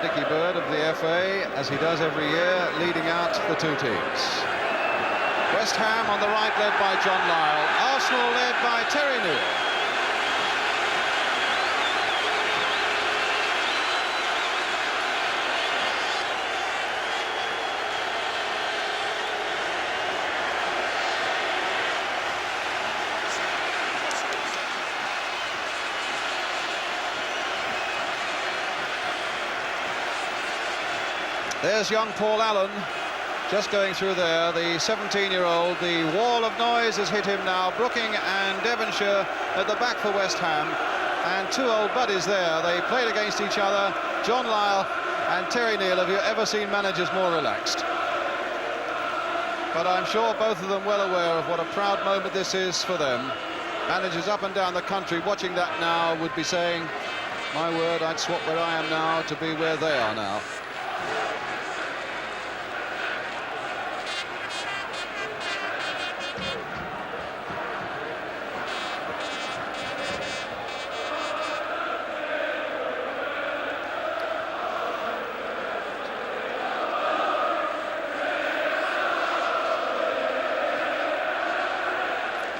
Dickie Bird of the FA, as he does every year, leading out the two teams. West Ham on the right, led by John Lyall. Arsenal led by Terry Neill. There's young Paul Allen just going through there, the 17-year-old. The wall of noise has hit him now. Brooking and Devonshire at the back for West Ham. And two old buddies there. They played against each other. John Lyall and Terry Neill. Have you ever seen managers more relaxed? But I'm sure both of them well aware of what a proud moment this is for them. Managers up and down the country watching that now would be saying, my word, I'd swap where I am now to be where they are now.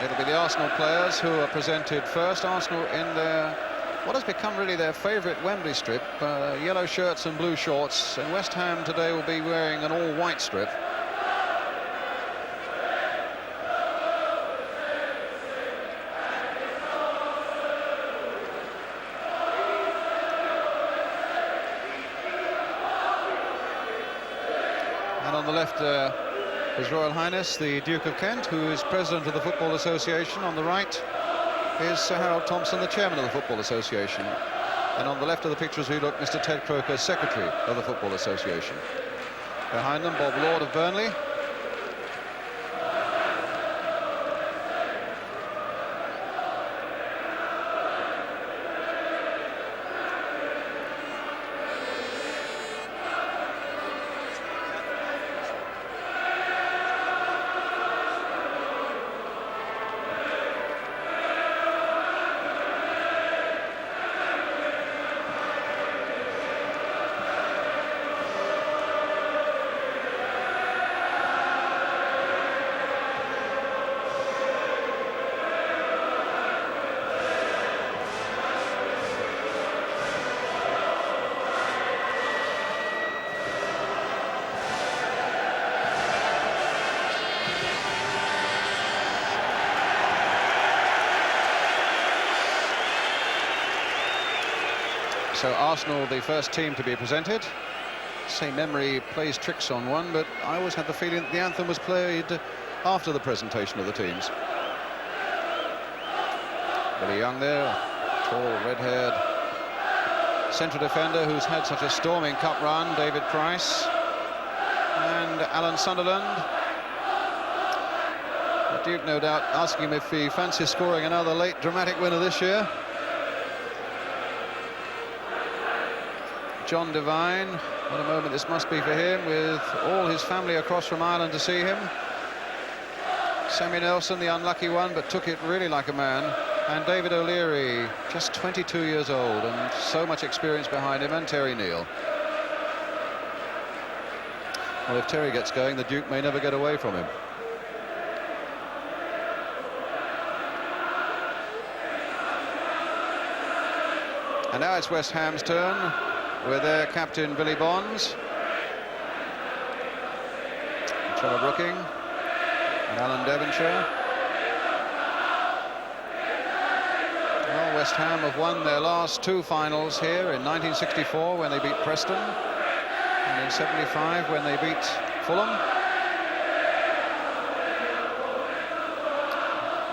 It'll be the Arsenal players who are presented first. Arsenal in their, what has become really their favourite Wembley strip, yellow shirts and blue shorts, and West Ham today will be wearing an all-white strip. And on the left, His Royal Highness the Duke of Kent, who is President of the Football Association. On the right is Sir Harold Thompson, the Chairman of the Football Association. And on the left of the picture as we look, Mr. Ted Croker, Secretary of the Football Association. Behind them, Bob Lord of Burnley. So Arsenal, the first team to be presented. Say memory plays tricks on one, but I always had the feeling that the anthem was played after the presentation of the teams. Billy Young there, tall, red-haired central defender who's had such a storming cup run, David Price. And Alan Sunderland. The Duke, no doubt, asking him if he fancies scoring another late dramatic winner this year. John Devine, what a moment this must be for him, with all his family across from Ireland to see him. Sammy Nelson, the unlucky one, but took it really like a man. And David O'Leary, just 22 years old, and so much experience behind him, and Terry Neill. Well, if Terry gets going, the Duke may never get away from him. And now it's West Ham's turn, with their captain Billy Bonds, Trevor Brooking, and Alan Devonshire. Well, West Ham have won their last two finals here in 1964 when they beat Preston, and in 75 when they beat Fulham.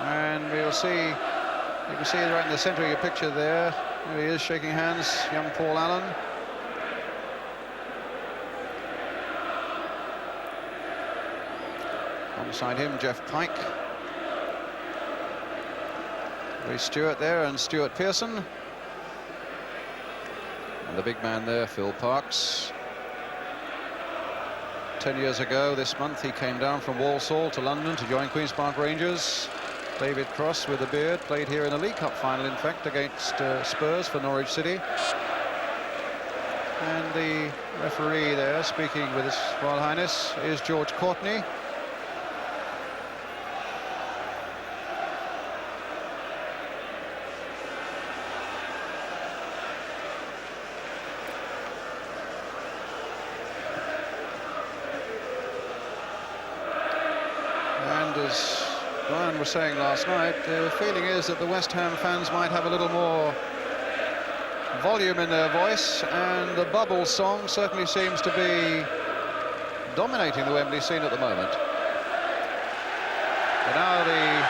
And we'll see, you can see right in the centre of your picture there, he is shaking hands, young Paul Allen. Alongside him, Jeff Pike. Ray Stewart there, and Stuart Pearson. And the big man there, Phil Parkes. 10 years ago this month, he came down from Walsall to London to join Queen's Park Rangers. David Cross with a beard played here in a League Cup final, in fact, against Spurs for Norwich City. And the referee there, speaking with His Royal Highness, is George Courtney. And as Brian was saying last night, the feeling is that the West Ham fans might have a little more volume in their voice, and the bubble song certainly seems to be dominating the Wembley scene at the moment. But now the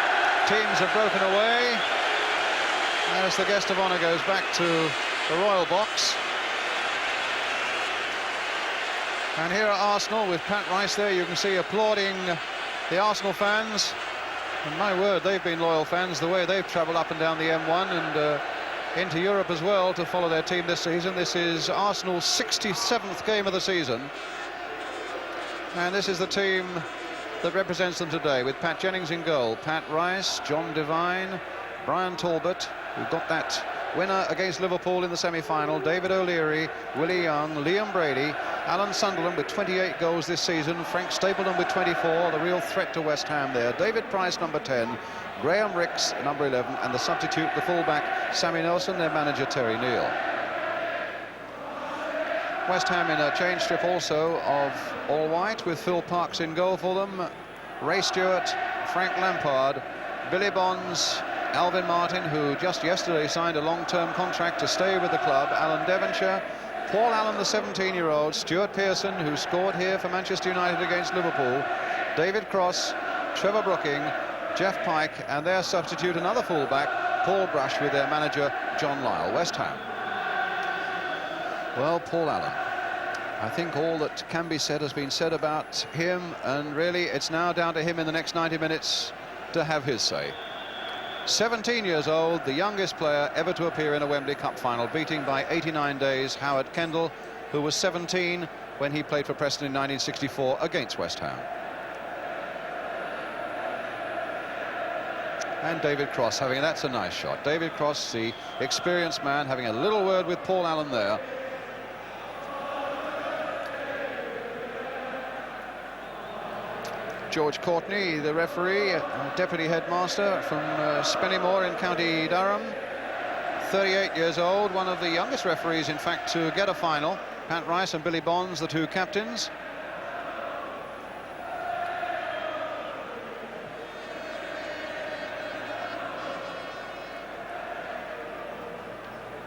teams have broken away as the guest of honour goes back to the royal box. And here at Arsenal with Pat Rice there, you can see applauding the Arsenal fans. And my word, they've been loyal fans, the way they've travelled up and down the M1 and into Europe as well to follow their team this season. This is Arsenal's 67th game of the season, and this is the team that represents them today, with Pat Jennings in goal, Pat Rice, John Devine, Brian Talbot, who got that winner against Liverpool in the semi-final, David O'Leary, Willie Young, Liam Brady, Alan Sunderland with 28 goals this season, Frank Stapleton with 24, the real threat to West Ham there, David Price number 10, Graham Ricks number 11, and the substitute, the fullback Sammy Nelson, their manager Terry Neal. West Ham in a change strip also of all white, with Phil Parkes in goal for them, Ray Stewart, Frank Lampard, Billy Bonds, Alvin Martin, who just yesterday signed a long-term contract to stay with the club, Alan Devonshire, Paul Allen, the 17-year-old, Stuart Pearson, who scored here for Manchester United against Liverpool, David Cross, Trevor Brooking, Jeff Pike, and their substitute, another fullback, Paul Brush, with their manager John Lyle. West Ham. Well, Paul Allen, I think all that can be said has been said about him, and really it's now down to him in the next 90 minutes to have his say. 17 years old, the youngest player ever to appear in a Wembley Cup final, beating by 89 days Howard Kendall, who was 17 when he played for Preston in 1964 against West Ham. And David Cross having, that's a nice shot. David Cross, the experienced man, having a little word with Paul Allen there. George Courtney, the referee, deputy headmaster from Spennymoor in County Durham, 38 years old, one of the youngest referees, in fact, to get a final. Pat Rice and Billy Bonds, the two captains.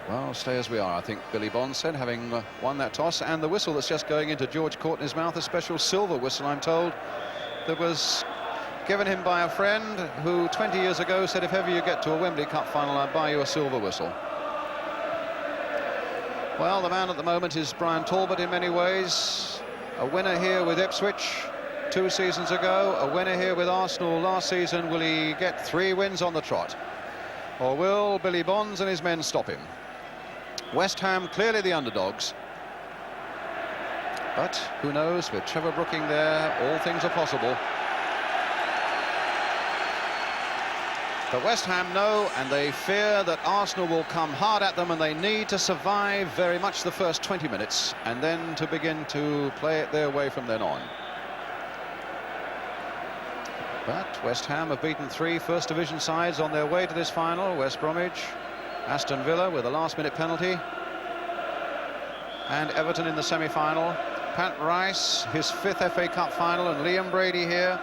Well, stay as we are, I think Billy Bonds said, having won that toss. And the whistle that's just going into George Courtney's mouth, a special silver whistle, I'm told, that was given him by a friend who 20 years ago said, if ever you get to a Wembley Cup final, I'll buy you a silver whistle. Well, the man at the moment is Brian Talbot in many ways. A winner here with Ipswich 2 seasons ago, a winner here with Arsenal last season. Will he get 3 wins on the trot? Or will Billy Bonds and his men stop him? West Ham clearly the underdogs. But who knows, with Trevor Brooking there, all things are possible. But West Ham know, and they fear that Arsenal will come hard at them, and they need to survive very much the first 20 minutes and then to begin to play it their way from then on. But West Ham have beaten 3 First Division sides on their way to this final. West Bromwich, Aston Villa with a last-minute penalty, and Everton in the semi-final. Pat Rice, his 5th FA Cup final, and Liam Brady here.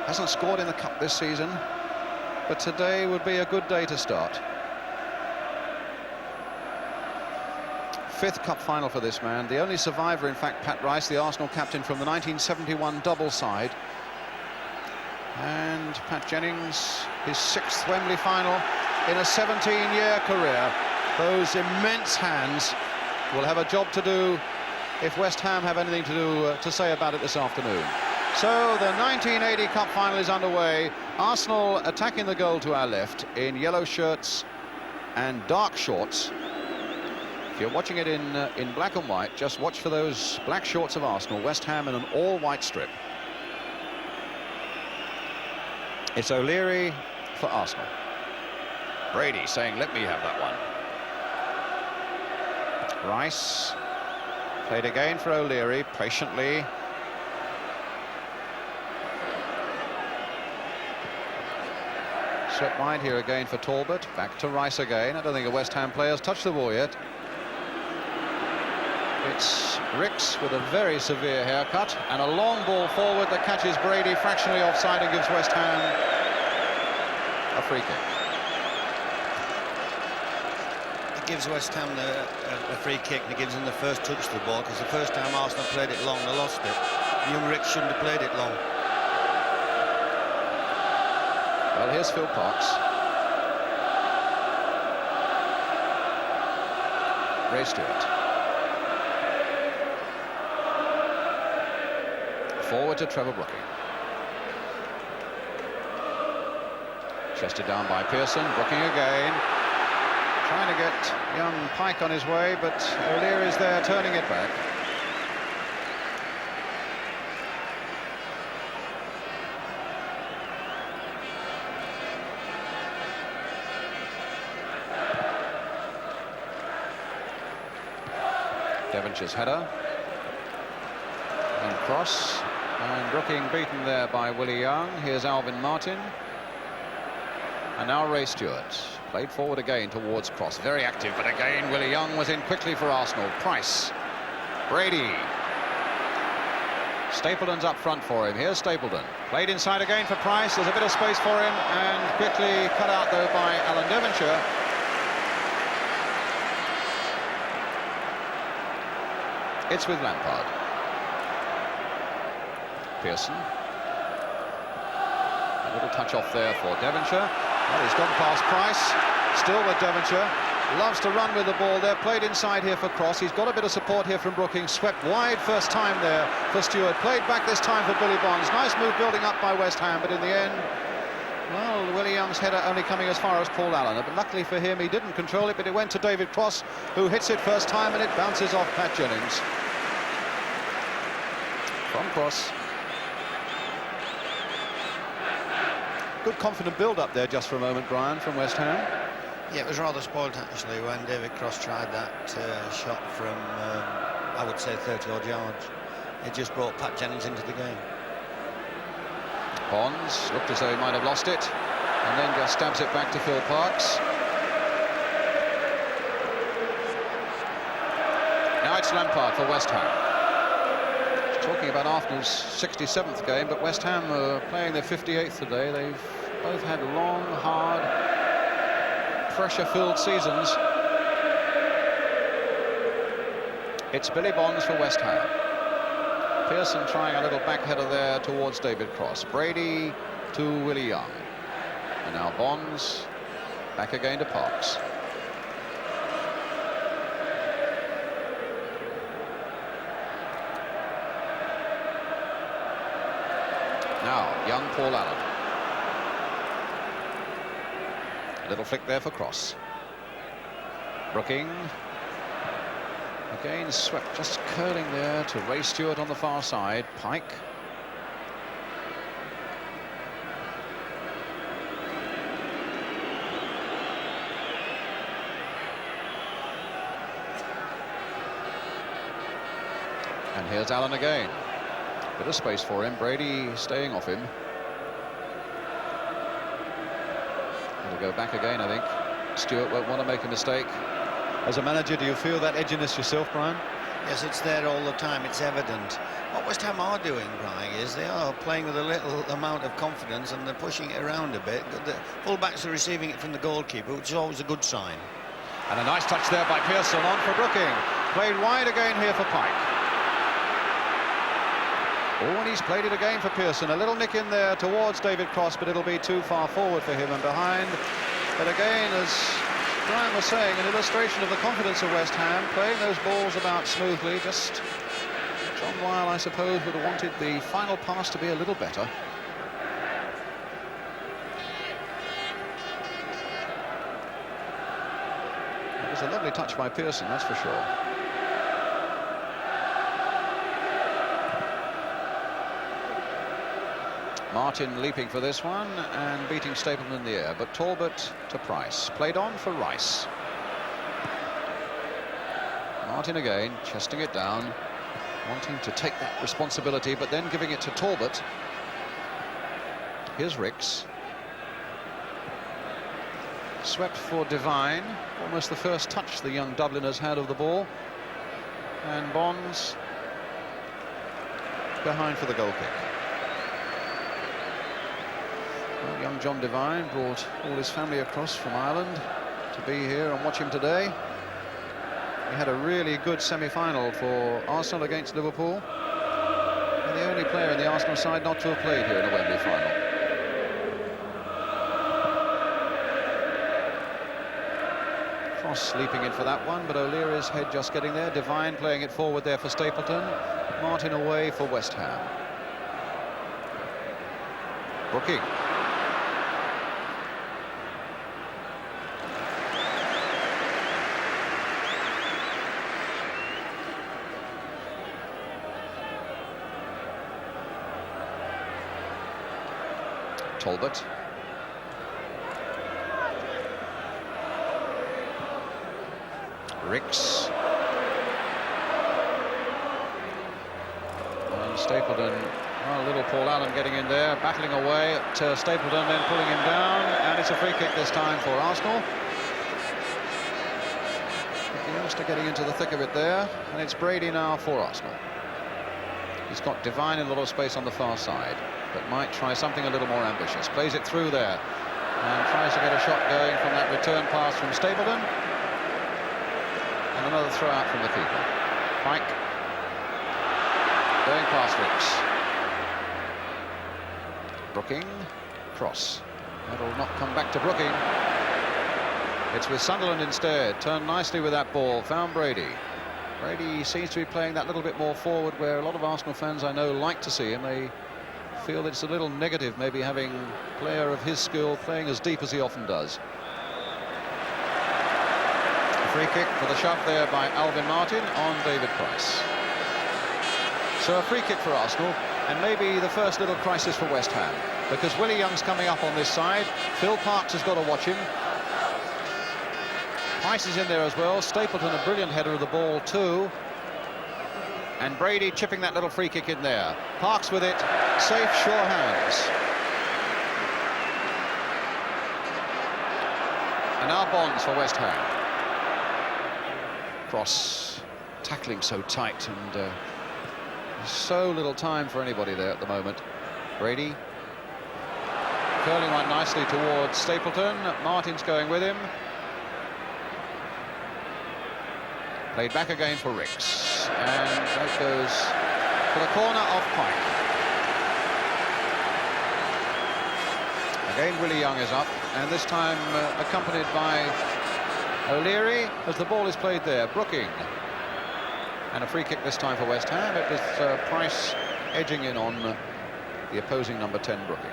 Hasn't scored in the Cup this season, but today would be a good day to start. 5th Cup final for this man. The only survivor, in fact, Pat Rice, the Arsenal captain from the 1971 double side. And Pat Jennings, his 6th Wembley final in a 17-year career. Those immense hands will have a job to do if West Ham have anything to say about it this afternoon. So the 1980 Cup final is underway. Arsenal attacking the goal to our left in yellow shirts and dark shorts. If you're watching it in black and white, just watch for those black shorts of Arsenal. West Ham in an all-white strip. It's O'Leary for Arsenal. Brady saying, let me have that one. Rice Played again for O'Leary, patiently. Swept wide here again for Talbot. Back to Rice again. I don't think a West Ham player's touched the ball yet. It's Ricks with a very severe haircut, and a long ball forward that catches Brady fractionally offside and gives West Ham a free kick. It gives West Ham a free kick, and it gives them the first touch to the ball, because the first time Arsenal played it long, they lost it. Young Ricks shouldn't have played it long. Well, here's Phil Parks. Ray Stewart. Forward to Trevor Brooking. Chested down by Pearson. Brooking again. Trying to get young Pike on his way, but O'Leary's there turning it back. Devonshire's header. And cross. And Brooking beaten there by Willie Young. Here's Alvin Martin. And now Ray Stewart. Played forward again towards cross. Very active, but again Willie Young was in quickly for Arsenal. Price. Brady. Stapleton's up front for him. Here's Stapleton. Played inside again for Price. There's a bit of space for him, and quickly cut out though by Alan Devonshire. It's with Lampard. Pearson. A little touch off there for Devonshire. Well, he's gone past Price. Still with Devonshire. Loves to run with the ball there. Played inside here for Cross. He's got a bit of support here from Brooking. Swept wide first time there for Stewart. Played back this time for Billy Bonds. Nice move building up by West Ham, but in the end, well, Willie Young's header only coming as far as Paul Allen. But luckily for him, he didn't control it, but it went to David Cross, who hits it first time, and it bounces off Pat Jennings. From Cross. Good confident build-up there just for a moment, Brian, from West Ham. Yeah, it was rather spoiled actually when David Cross tried that shot from, I would say, 30-odd yards. It just brought Pat Jennings into the game. Bonds looked as though he might have lost it, and then just stabs it back to Phil Parks. Now it's Lampard for West Ham. Talking about Arsenal's 67th game, but West Ham are playing their 58th today. They've both had long, hard, pressure-filled seasons. It's Billy Bonds for West Ham. Pearson trying a little back header there towards David Cross. Brady to Willie Young. And now Bonds back again to Parks. Now, young Paul Allen. A little flick there for Cross. Brooking. Again swept, just curling there to Ray Stewart on the far side. Pike. And here's Allen again. Bit of space for him. Brady staying off him. He'll go back again, I think. Stewart won't want to make a mistake. As a manager, do you feel that edginess yourself, Brian? Yes, it's there all the time. It's evident. What West Ham are doing, Brian, is they are playing with a little amount of confidence, and they're pushing it around a bit. The full-backs are receiving it from the goalkeeper, which is always a good sign. And a nice touch there by Pearson on for Brooking. Played wide again here for Pike. Oh, and he's played it again for Pearson. A little nick in there towards David Cross, but it'll be too far forward for him and behind. But again, as Brian was saying, an illustration of the confidence of West Ham, playing those balls about smoothly. Just John Weil, I suppose, would have wanted the final pass to be a little better. It was a lovely touch by Pearson, that's for sure. Martin leaping for this one and beating Stapleton in the air, but Talbot to Price. Played on for Rice. Martin again, chesting it down, wanting to take that responsibility, but then giving it to Talbot. Here's Ricks. Swept for Devine, almost the first touch the young Dubliners had of the ball. And Bonds behind for the goal kick. Well, young John Devine brought all his family across from Ireland to be here and watch him today. He had a really good semi-final for Arsenal against Liverpool. And the only player in the Arsenal side not to have played here in the Wembley final. Cross leaping in for that one, but O'Leary's head just getting there. Devine playing it forward there for Stapleton. Martin away for West Ham. Brooking. Talbot. Ricks. And Stapleton, well, little Paul Allen getting in there, battling away at Stapleton, then pulling him down, and it's a free kick this time for Arsenal. The youngster getting into the thick of it there, and it's Brady now for Arsenal. He's got Devine in a lot of space on the far side, but might try something a little more ambitious. Plays it through there, and tries to get a shot going from that return pass from Stapleton. And another throw out from the keeper. Pike going past Ricks. Brooking, cross. That'll not come back to Brooking. It's with Sunderland instead. Turned nicely with that ball. Found Brady. Brady seems to be playing that little bit more forward, where a lot of Arsenal fans I know like to see him. They feel that it's a little negative, maybe having a player of his skill playing as deep as he often does. Free kick for the shove there by Alvin Martin on David Price. So a free kick for Arsenal, and maybe the first little crisis for West Ham, because Willie Young's coming up on this side. Phil Parkes has got to watch him. Price is in there as well. Stapleton, a brilliant header of the ball too. And Brady chipping that little free kick in there. Parkes with it, safe, sure hands. And now Bonds for West Ham. Cross, tackling so tight, and so little time for anybody there at the moment. Brady curling one nicely towards Stapleton. Martin's going with him. Played back again for Ricks, and that goes for the corner of Pike. Again Willie Young is up, and this time accompanied by O'Leary as the ball is played there. Brooking. And a free kick this time for West Ham. It was Price edging in on the opposing number 10, Brooking.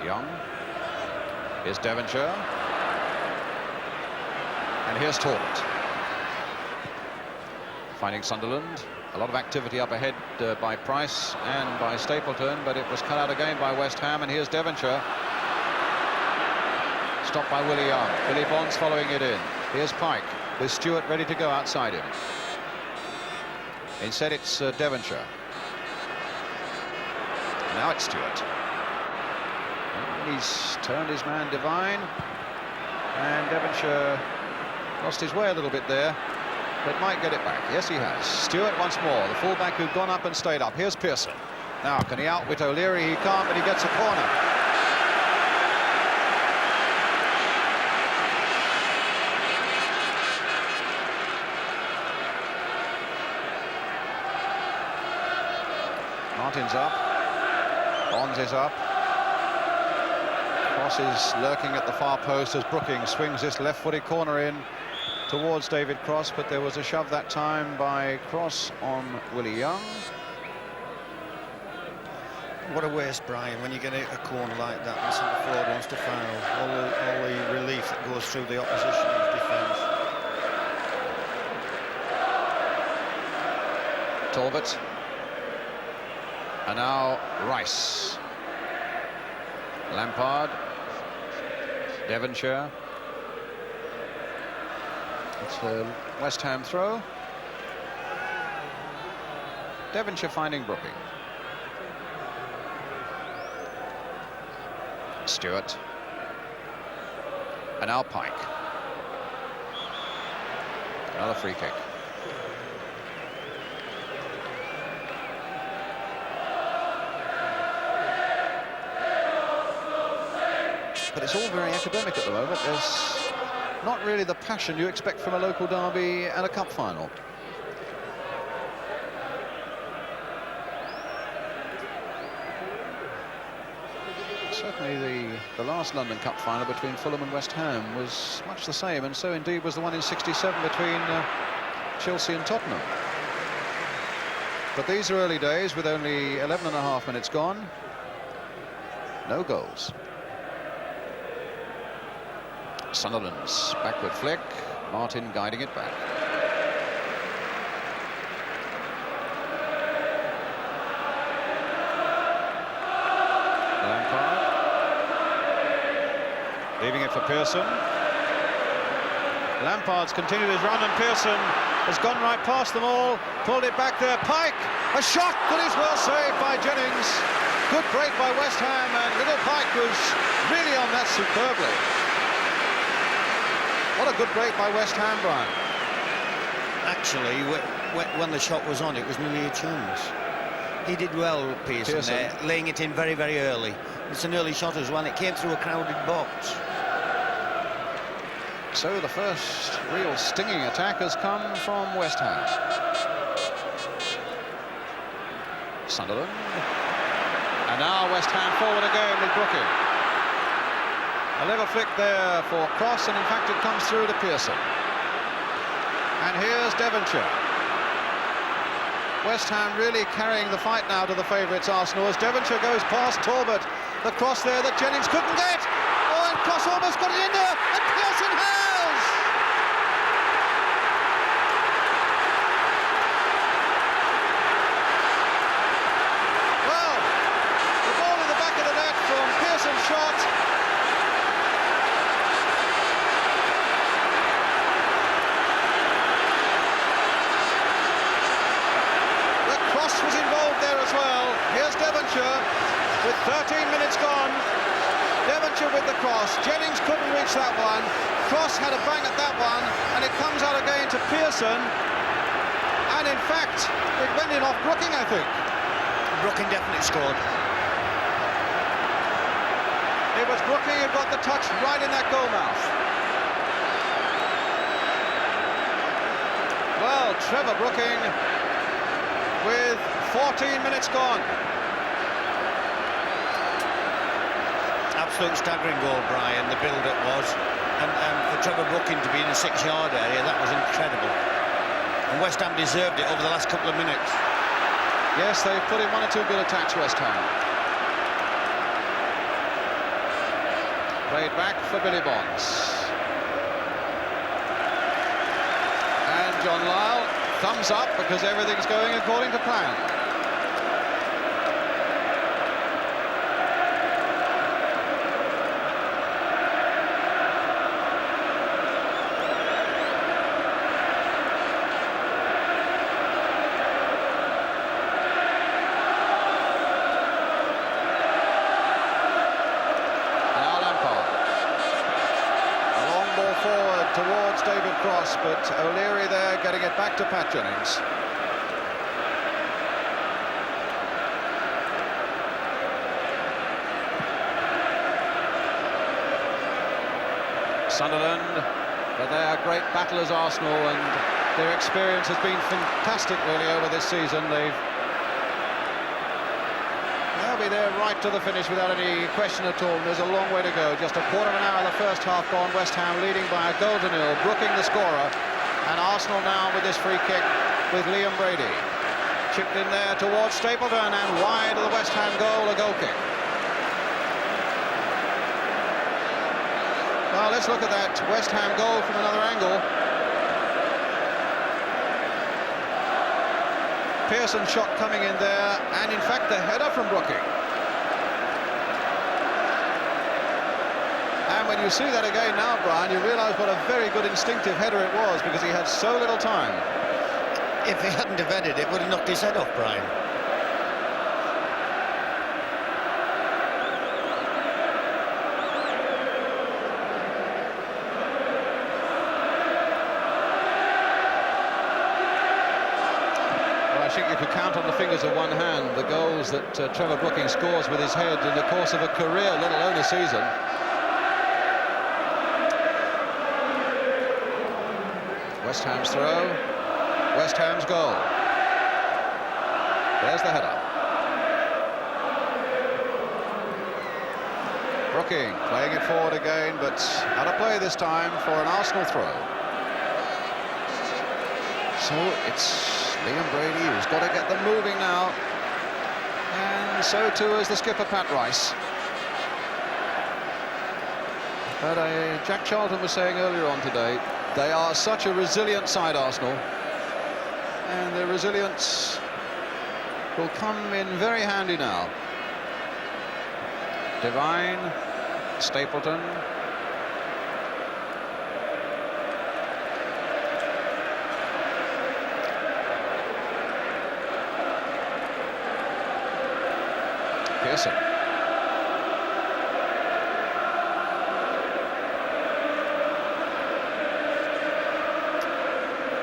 Young. Here's Devonshire. And here's Talbot. Finding Sunderland. A lot of activity up ahead by Price and by Stapleton, but it was cut out again by West Ham. And here's Devonshire. Stopped by Willie Young. Billy Bonds following it in. Here's Pike with Stewart ready to go outside him. Instead it's Devonshire. Now it's Stewart. He's turned his man Devine, and Devonshire lost his way a little bit there, but might get it back. Yes, he has. Stewart once more, the fullback who'd gone up and stayed up. Here's Pearson. Now, can he outwit O'Leary? He can't, but he gets a corner. Martin's up. Bonds is up. Cross is lurking at the far post as Brooking swings this left-footed corner in towards David Cross, but there was a shove that time by Cross on Willie Young. What a waste, Brian, when you get a corner like that and centre forward wants to foul. All the relief that goes through the opposition's defence. Talbot. And now Rice. Lampard. Devonshire. It's a West Ham throw. Devonshire finding Brooking. Stewart. And now Pike. Another free kick. But it's all very academic at the moment. There's not really the passion you expect from a local derby and a cup final. Certainly the last London Cup final between Fulham and West Ham was much the same, and so indeed was the one in '67 between Chelsea and Tottenham. But these are early days with only 11.5 minutes gone. No goals. Sunderland's backward flick, Martin guiding it back. Lampard. Leaving it for Pearson. Lampard's continued his run and Pearson has gone right past them all, pulled it back there. Pike, a shot that is well saved by Jennings. Good break by West Ham, and little Pike was really on that superbly. What a good break by West Ham, Brian. Actually, when the shot was on, it was nearly a chance. He did well, Pearson, there, laying it in very, very early. It's an early shot as well. It came through a crowded box. So the first real stinging attack has come from West Ham. Sunderland. And now West Ham forward again with Brooking. A little flick there for Cross, and in fact it comes through to Pearson. And here's Devonshire. West Ham really carrying the fight now to the favourites Arsenal as Devonshire goes past Talbot. The cross there that Jennings couldn't get. Oh, and Cross almost got it in there, and Pearson has! Well, the ball in the back of the net from Pearson's shot. Was involved there as well. Here's Devonshire with 13 minutes gone. Devonshire with the cross. Jennings couldn't reach that one. Cross had a bang at that one, and it comes out again to Pearson. And in fact, it went in off Brooking, I think. Brooking definitely scored. It was Brooking who got the touch right in that goal mouth. Well, Trevor Brooking with 14 minutes gone. Absolute staggering goal, Brian, the build-up was. And for Trevor Brooking to be in the 6-yard area, that was incredible. And West Ham deserved it over the last couple of minutes. Yes, they've put in one or two good attacks, West Ham. Played back for Billy Bonds. And John Lyle, thumbs up because everything's going according to plan. Now Lampard. A long ball forward towards David Cross, but O'Leary there getting it back to Pat Jennings. Sunderland, but they are great battlers, Arsenal, and their experience has been fantastic really over this season. They'll be there right to the finish without any question at all. There's a long way to go. Just a quarter of an hour of the first half gone. West Ham leading by a goal to nil. Brooking the scorer, and Arsenal now with this free kick with Liam Brady. Chipped in there towards Stapleton and wide of the West Ham goal, a goal kick. Well, let's look at that West Ham goal from another angle. Pearson's shot coming in there, and in fact the header from Brooking. And when you see that again now, Brian, you realise what a very good instinctive header it was, because he had so little time. If he hadn't have headed it, would have knocked his head off, Brian. I think you could count on the fingers of one hand the goals that Trevor Brooking scores with his head in the course of a career, let alone a season. West Ham's throw, West Ham's goal. There's the header. Brooking playing it forward again, but out of play this time for an Arsenal throw. So it's Liam Brady who's got to get them moving now, and so too is the skipper Pat Rice. But Jack Charlton was saying earlier on today, they are such a resilient side, Arsenal, and their resilience will come in very handy now. Devine, Stapleton. Pearson.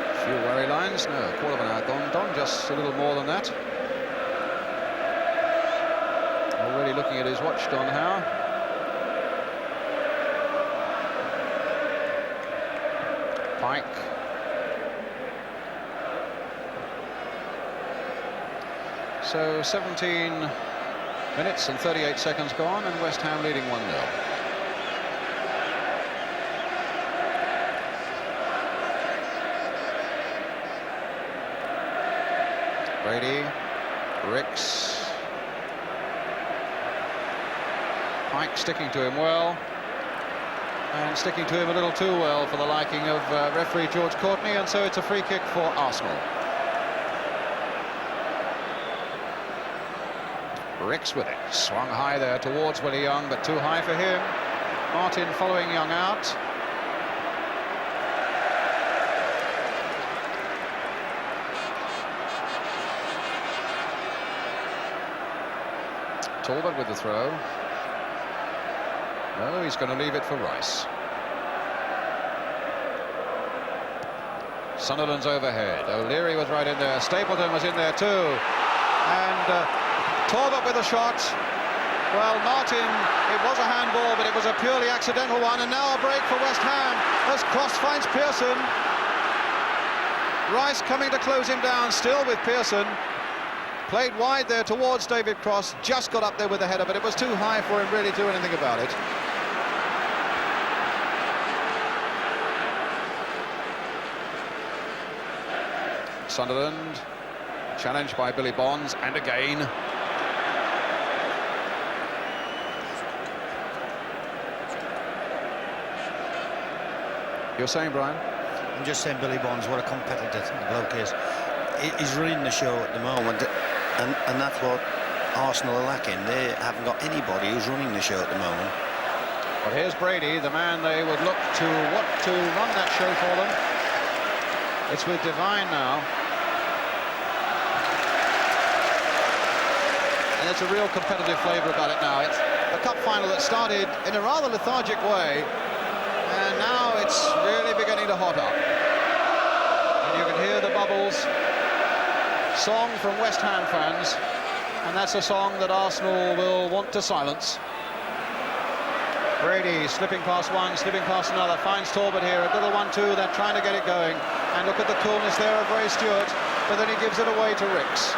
A few worry lines. No, a quarter of an hour gone. Just a little more than that. Already looking at his watch, Don Howe. Pike. So 17 minutes and 38 seconds gone, and West Ham leading 1-0. Brady, Ricks, Pike sticking to him well, and sticking to him a little too well for the liking of referee George Courtney, and so it's a free kick for Arsenal. Ricks with it, swung high there towards Willie Young, but too high for him. Martin following Young out. Talbot with the throw. No, he's going to leave it for Rice. Sunderland's overhead. O'Leary was right in there. Stapleton was in there too. And Talbot with a shot. Well, Martin, it was a handball, but it was a purely accidental one. And now a break for West Ham as Cross finds Pearson. Rice coming to close him down, still with Pearson. Played wide there towards David Cross. Just got up there with the header, but it was too high for him really to do anything about it. Sunderland challenged by Billy Bonds, and again. You're saying, Brian? I'm just saying, Billy Bonds, what a competitor the bloke is. He's running the show at the moment, and that's what Arsenal are lacking. They haven't got anybody who's running the show at the moment. But here's Brady, the man they would look to want to run that show for them. It's with Devine now. And it's a real competitive flavour about it now. It's a cup final that started in a rather lethargic way, and now it's really beginning to hot up. And you can hear the bubbles. Song from West Ham fans, and that's a song that Arsenal will want to silence. Brady slipping past one, slipping past another, finds Talbot here, a little 1-2, they're trying to get it going, and look at the coolness there of Ray Stewart, but then he gives it away to Ricks.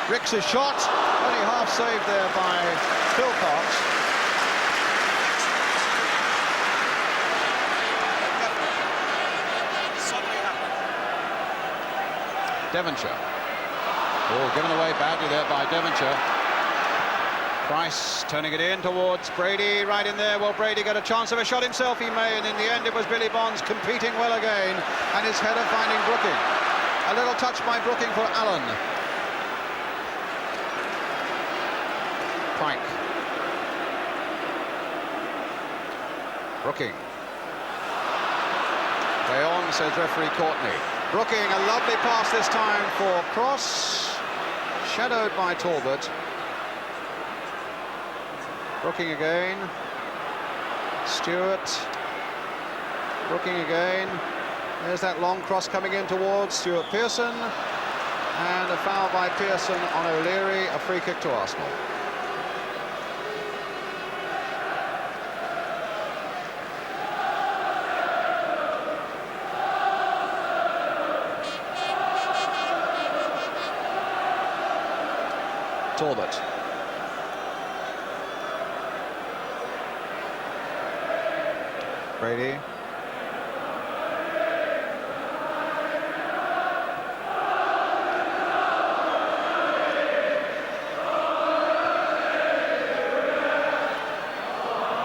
Ricks' shot, only half saved there by Phil Cox. Devonshire. Oh, given away badly there by Devonshire. Price turning it in towards Brady, right in there. Will Brady get a chance of a shot himself? He may, and in the end it was Billy Bonds competing well again, and his header finding Brooking. A little touch by Brooking for Allen. Pike. Brooking. Play on, says referee Courtney. Brooking, a lovely pass this time for Cross. Shadowed by Talbot. Brooking again. Stewart. Brooking again. There's that long cross coming in towards Stuart Pearson. And a foul by Pearson on O'Leary. A free kick to Arsenal. Talbot. Brady.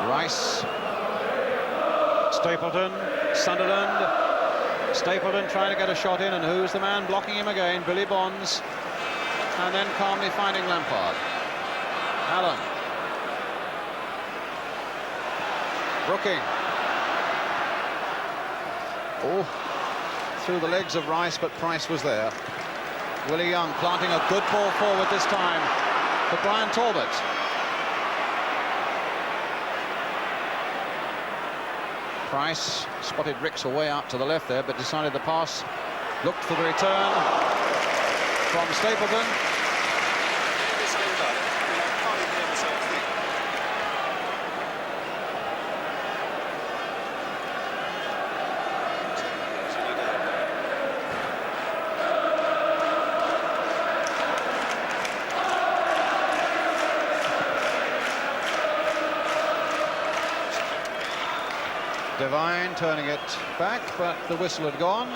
Rice. Stapleton. Sunderland. Stapleton trying to get a shot in, and who's the man blocking him again? Billy Bonds. And then calmly finding Lampard. Allen. Brooking. Oh, through the legs of Rice, but Price was there. Willie Young planting a good ball forward this time for Brian Talbot. Price spotted Ricks away out to the left there, but decided the pass. Looked for the return from Stapleton. Devine turning it back, but the whistle had gone.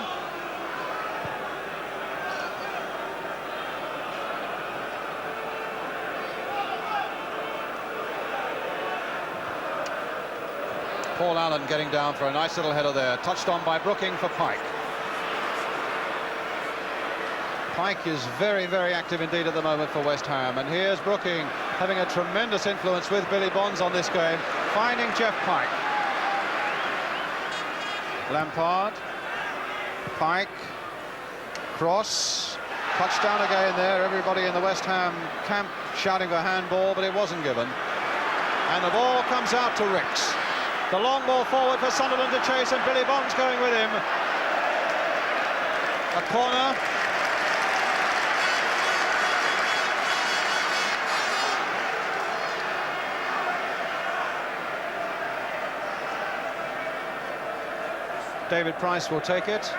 Paul Allen getting down for a nice little header there, touched on by Brooking for Pike. Pike is very, very active indeed at the moment for West Ham, and here's Brooking having a tremendous influence with Billy Bonds on this game, finding Jeff Pike. Lampard, Pike, Cross, touchdown again there. Everybody in the West Ham camp shouting for handball, but it wasn't given. And the ball comes out to Ricks. The long ball forward for Sunderland to chase, and Billy Bonds going with him. A corner. David Price will take it.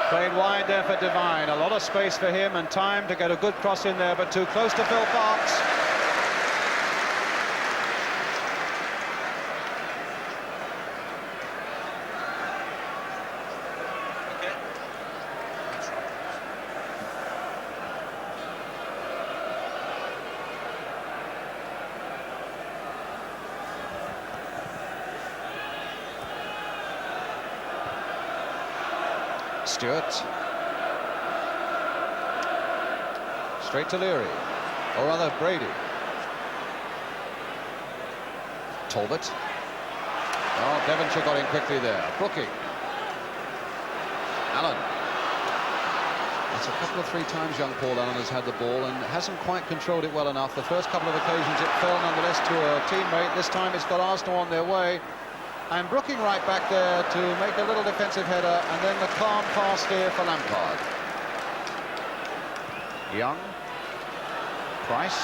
Played wide there for Devine. A lot of space for him and time to get a good cross in there, but too close to Phil Parkes. Stewart. Straight to Leary, or rather Brady. Talbot. Oh, Devonshire got in quickly there. Brooking. Allen. It's a couple of 3 times young Paul Allen has had the ball and hasn't quite controlled it well enough. The first couple of occasions it fell nonetheless to a teammate. This time it's got Arsenal on their way. And Brooking right back there to make a little defensive header, and then the calm pass here for Lampard. Young. Price.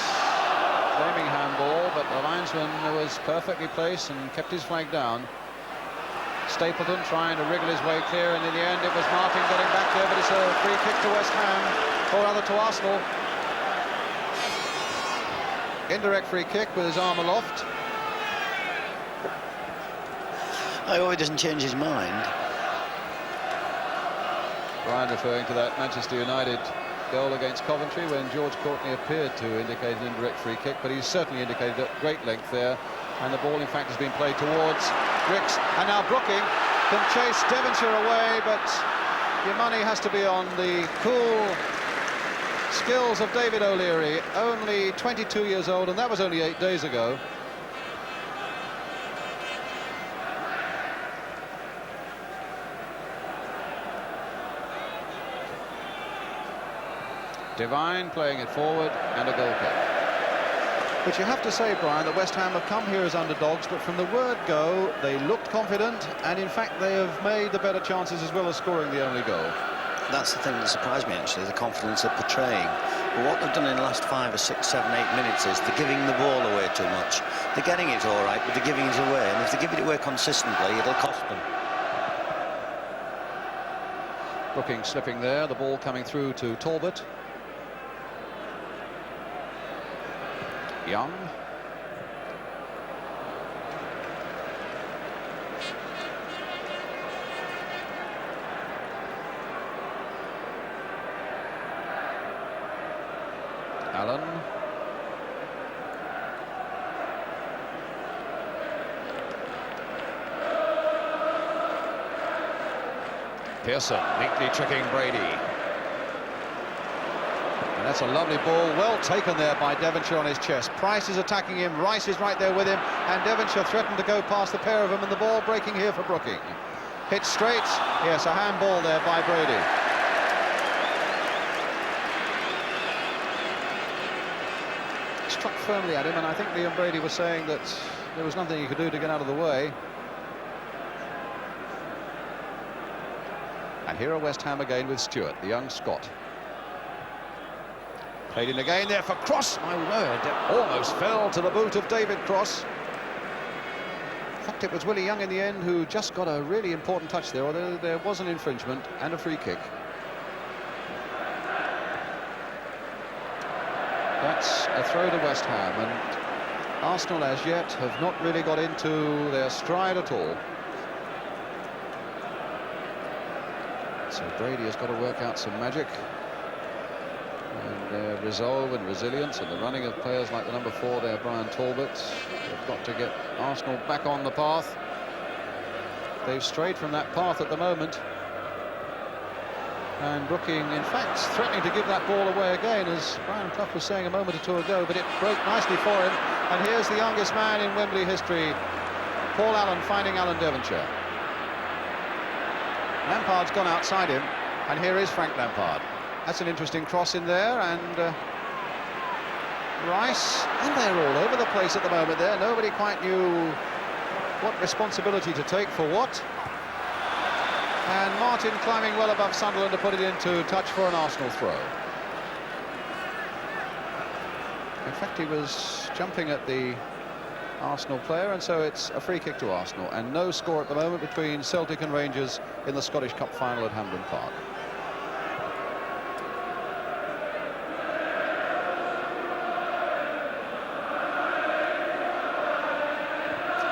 Flaming handball, but the linesman was perfectly placed and kept his flag down. Stapleton trying to wriggle his way clear, and in the end it was Martin getting back there, but it's a free kick to West Ham, or rather to Arsenal. Indirect free kick with his arm aloft. I hope he doesn't change his mind. Brian referring to that Manchester United goal against Coventry when George Courtney appeared to indicate an indirect free kick, but he's certainly indicated at great length there, and the ball in fact has been played towards Ricks, and now Brooking can chase Devonshire away, but your money has to be on the cool skills of David O'Leary, only 22 years old, and that was only 8 days ago. Devine playing it forward, and a goal kick. But you have to say, Brian, that West Ham have come here as underdogs, but from the word go, they looked confident, and in fact they have made the better chances as well as scoring the only goal. That's the thing that surprised me, actually, the confidence they're portraying. But what they've done in the last 5 or 6, 7, 8 minutes is they're giving the ball away too much. They're getting it all right, but they're giving it away, and if they give it away consistently, it'll cost them. Brooking slipping there, the ball coming through to Talbot. Young. Allen. Pearson neatly tricking Brady. And that's a lovely ball, well taken there by Devonshire on his chest. Price is attacking him, Rice is right there with him, and Devonshire threatened to go past the pair of them, and the ball breaking here for Brooking. Hit straight, yes, a handball there by Brady. Struck firmly at him, and I think Liam Brady was saying that there was nothing he could do to get out of the way. And here are West Ham again with Stewart, the young Scot. Played in again there for Cross. My word, it almost fell to the boot of David Cross. In fact, it was Willie Young in the end who just got a really important touch there, although there was an infringement and a free kick. That's a throw to West Ham, and Arsenal as yet have not really got into their stride at all. So Brady has got to work out some magic. And their resolve and resilience and the running of players like the number 4 there, Brian Talbot. They've got to get Arsenal back on the path. They've strayed from that path at the moment. And Brooking, in fact, threatening to give that ball away again, as Brian Clough was saying a moment or two ago, but it broke nicely for him. And here's the youngest man in Wembley history, Paul Allen, finding Alan Devonshire. Lampard's gone outside him, and here is Frank Lampard. That's an interesting cross in there, and Rice, and they're all over the place at the moment there. Nobody quite knew what responsibility to take for what. And Martin climbing well above Sunderland to put it into touch for an Arsenal throw. In fact, he was jumping at the Arsenal player, and so it's a free kick to Arsenal, and no score at the moment between Celtic and Rangers in the Scottish Cup final at Hampden Park.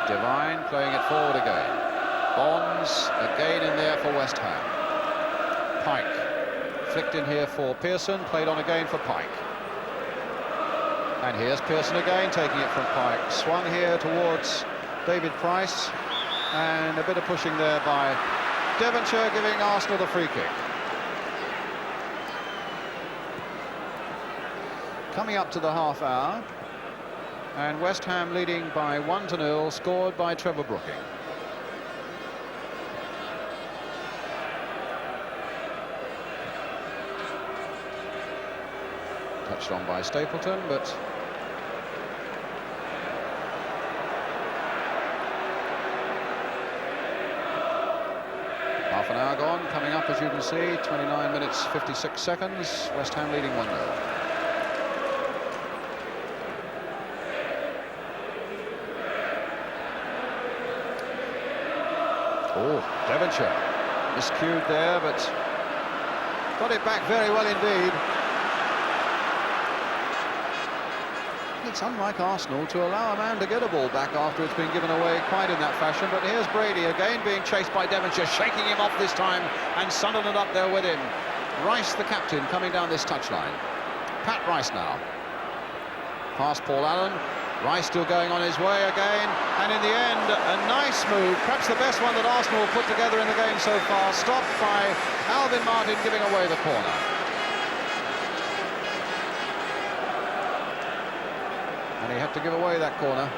Devine playing it forward again. Bonds again in there for West Ham. Pike flicked in here for Pearson, played on again for Pike. And here's Pearson again, taking it from Pike. Swung here towards David Price, and a bit of pushing there by Devonshire, giving Arsenal the free kick. Coming up to the half hour, and West Ham leading by 1-0, scored by Trevor Brooking. Touched on by Stapleton, but half an hour gone. Coming up, as you can see, 29 minutes 56 seconds. West Ham leading 1-0. Oh, Devonshire miscued there, but got it back very well indeed. it's unlike Arsenal to allow a man to get a ball back after it's been given away quite in that fashion. But here's Brady again being chased by Devonshire, shaking him off this time, and Sunderland up there with him. Rice, the captain, coming down this touchline. Pat Rice now. Past Paul Allen. Rice still going on his way again, and in the end, a nice move, perhaps the best one that Arsenal have put together in the game so far, stopped by Alvin Martin giving away the corner. And he had to give away that corner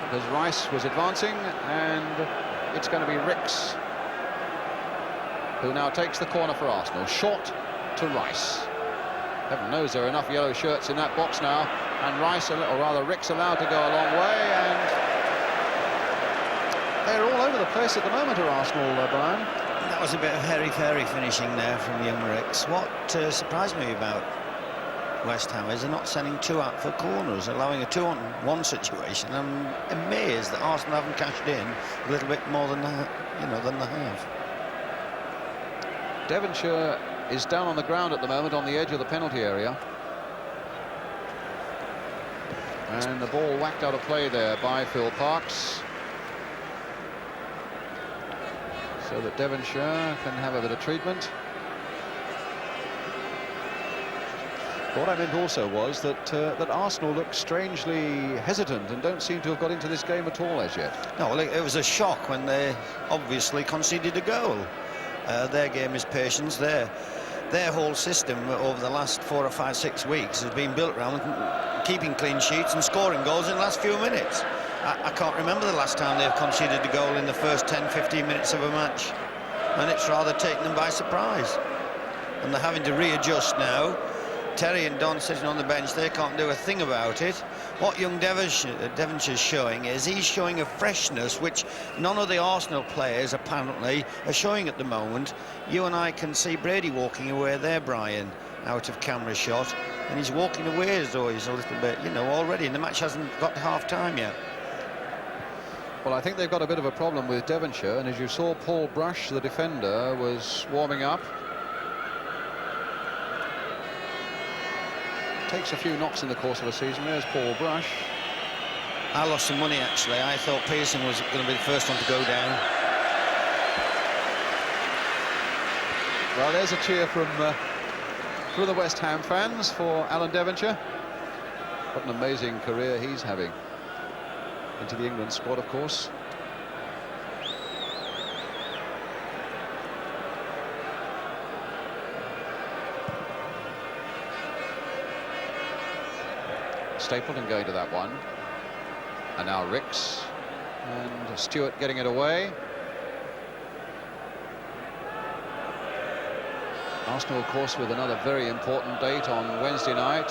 because Rice was advancing, and it's going to be Ricks who now takes the corner for Arsenal. Short to Rice. Heaven knows there are enough yellow shirts in that box now, and Rice, or rather Ricks, allowed to go a long way, and they're all over the place at the moment, are Arsenal, Brian. That was a bit of hairy-fairy finishing there from young Ricks. What surprised me about West Ham is they're not sending two out for corners, allowing a 2-on-1 situation. I'm amazed that Arsenal haven't cashed in a little bit more than than they have. Devonshire is down on the ground at the moment on the edge of the penalty area. And the ball whacked out of play there by Phil Parkes. So that Devonshire can have a bit of treatment. What I meant also was that Arsenal look strangely hesitant and don't seem to have got into this game at all as yet. No, well, it was a shock when they obviously conceded a goal. Their game is patience. Their whole system over the last 4 or 5, 6 weeks has been built around keeping clean sheets and scoring goals in the last few minutes. I can't remember the last time they've conceded a goal in the first 10-15 minutes of a match, and it's rather taken them by surprise. And they're having to readjust now. Terry and Don sitting on the bench, they can't do a thing about it. What young Devonshire's showing is he's showing a freshness which none of the Arsenal players apparently are showing at the moment. You and I can see Brady walking away there, Brian, out of camera shot, and he's walking away as though he's a little bit, already, and the match hasn't got to half-time yet. Well, I think they've got a bit of a problem with Devonshire, and as you saw, Paul Brush, the defender, was warming up. Takes a few knocks in the course of a season. There's Paul Brush. I lost some money, actually. I thought Pearson was going to be the first one to go down. Well, there's a cheer from the West Ham fans for Alan Devonshire. What an amazing career he's having. Into the England squad, of course. Stapleton going to that one, and now Ricks, and Stewart getting it away. Arsenal, of course, with another very important date on Wednesday night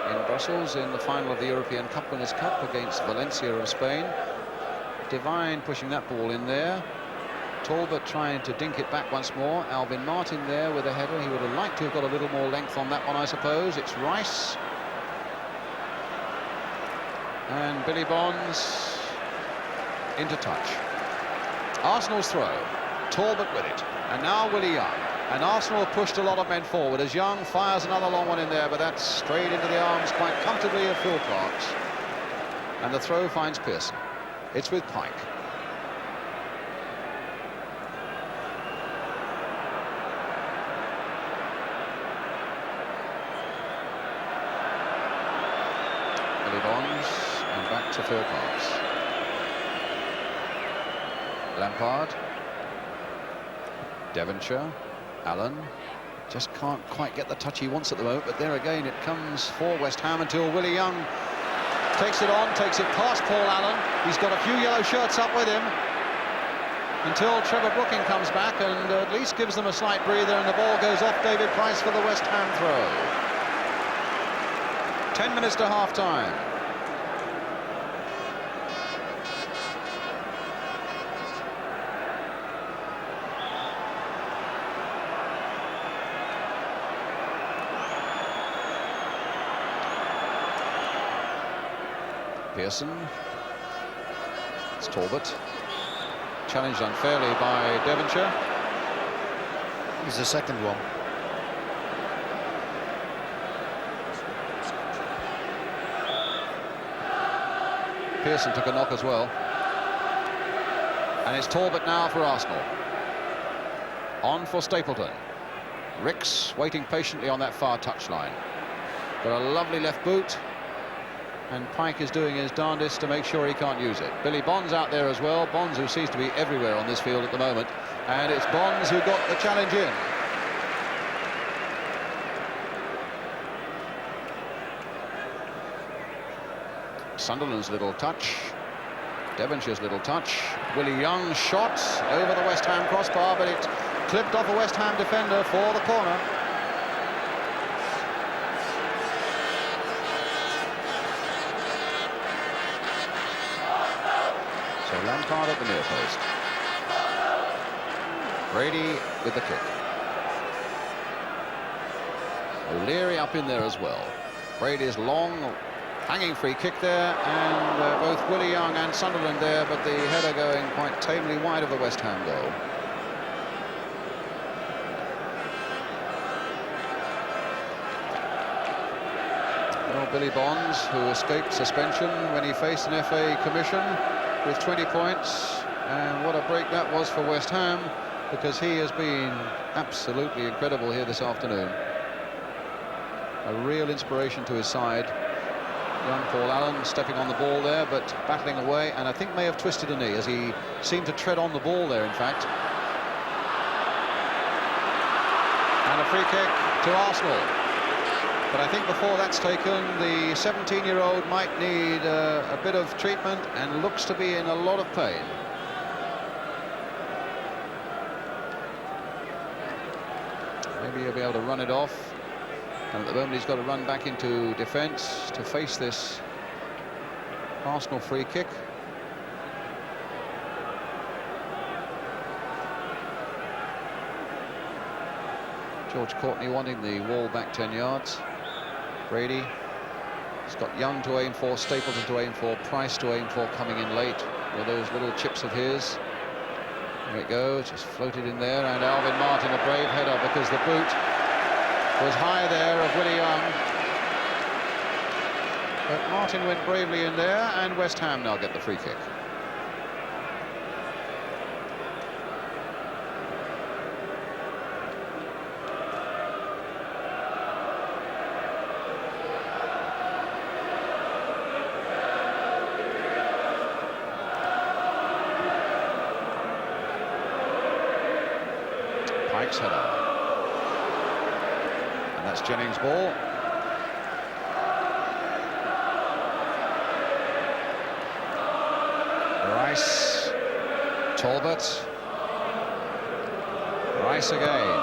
in Brussels in the final of the European Cup Winners' Cup against Valencia of Spain. Devine pushing that ball in there. Talbot trying to dink it back once more. Alvin Martin there with a header. He would have liked to have got a little more length on that one, I suppose. It's Rice. And Billy Bonds into touch. Arsenal's throw. Talbot with it. And now Willie Young. And Arsenal have pushed a lot of men forward as Young fires another long one in there, but that's straight into the arms quite comfortably of Phil Parkes. And the throw finds Pearson. It's with Pike. Billy Bonds. And back to Phil Parkes. Lampard. Devonshire. Allen. Just can't quite get the touch he wants at the moment, but there again it comes for West Ham until Willie Young takes it on, takes it past Paul Allen. He's got a few yellow shirts up with him until Trevor Brooking comes back and at least gives them a slight breather, and the ball goes off David Price for the West Ham throw. 10 minutes to half-time. Pearson. It's Talbot. Challenged unfairly by Devonshire. He's the second one. Pearson took a knock as well. And it's Talbot now for Arsenal. On for Stapleton. Ricks waiting patiently on that far touchline. Got a lovely left boot. And Pike is doing his darndest to make sure he can't use it. Billy Bonds out there as well. Bonds, who seems to be everywhere on this field at the moment. And it's Bonds who got the challenge in. Sunderland's little touch. Devonshire's little touch. Willie Young's shot over the West Ham crossbar, but it clipped off a West Ham defender for the corner. So Lampard at the near post. Brady with the kick. O'Leary up in there as well. Brady's long hanging free kick there, and both Willie Young and Sunderland there, but the header going quite tamely wide of the West Ham goal. Well, Billy Bonds, who escaped suspension when he faced an FA commission with 20 points, and what a break that was for West Ham, because he has been absolutely incredible here this afternoon. A real inspiration to his side. Young Paul Allen stepping on the ball there, but battling away, and I think may have twisted a knee as he seemed to tread on the ball there, in fact. And a free kick to Arsenal. But I think before that's taken, the 17-year-old might need a bit of treatment and looks to be in a lot of pain. Maybe he'll be able to run it off. And at the moment he's got to run back into defence to face this Arsenal free kick. George Courtney wanting the wall back 10 yards. Brady. He's got Young to aim for, Stapleton to aim for, Price to aim for, coming in late with those little chips of his. There it goes, just floated in there, and Alvin Martin, a brave header, because the boot was high there of Willie Young. But Martin went bravely in there, and West Ham now get the free kick. Pike's header. And that's Jennings' ball. Rice, Talbot, Rice again.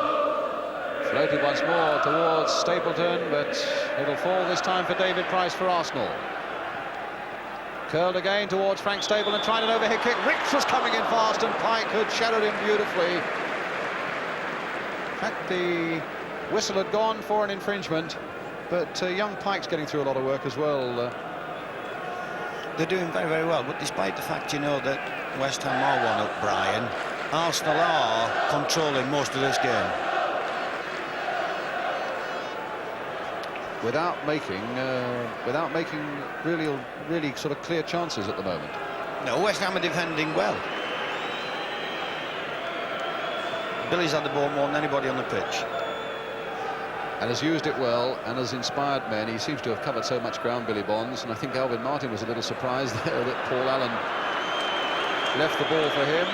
Floated once more towards Stapleton, but it'll fall this time for David Price for Arsenal. Curled again towards Frank Stapleton, trying an overhead kick. Ricks was coming in fast, and Pike had shadowed him beautifully. In fact, the whistle had gone for an infringement, but young Pike's getting through a lot of work as well. They're doing very, very well, but despite the fact, you know, that West Ham are one up, Brian, Arsenal are controlling most of this game. Without making really sort of clear chances at the moment. No, West Ham are defending well. Billy's had the ball more than anybody on the pitch. And has used it well and has inspired men. He seems to have covered so much ground, Billy Bonds, and I think Alvin Martin was a little surprised there that Paul Allen left the ball for him.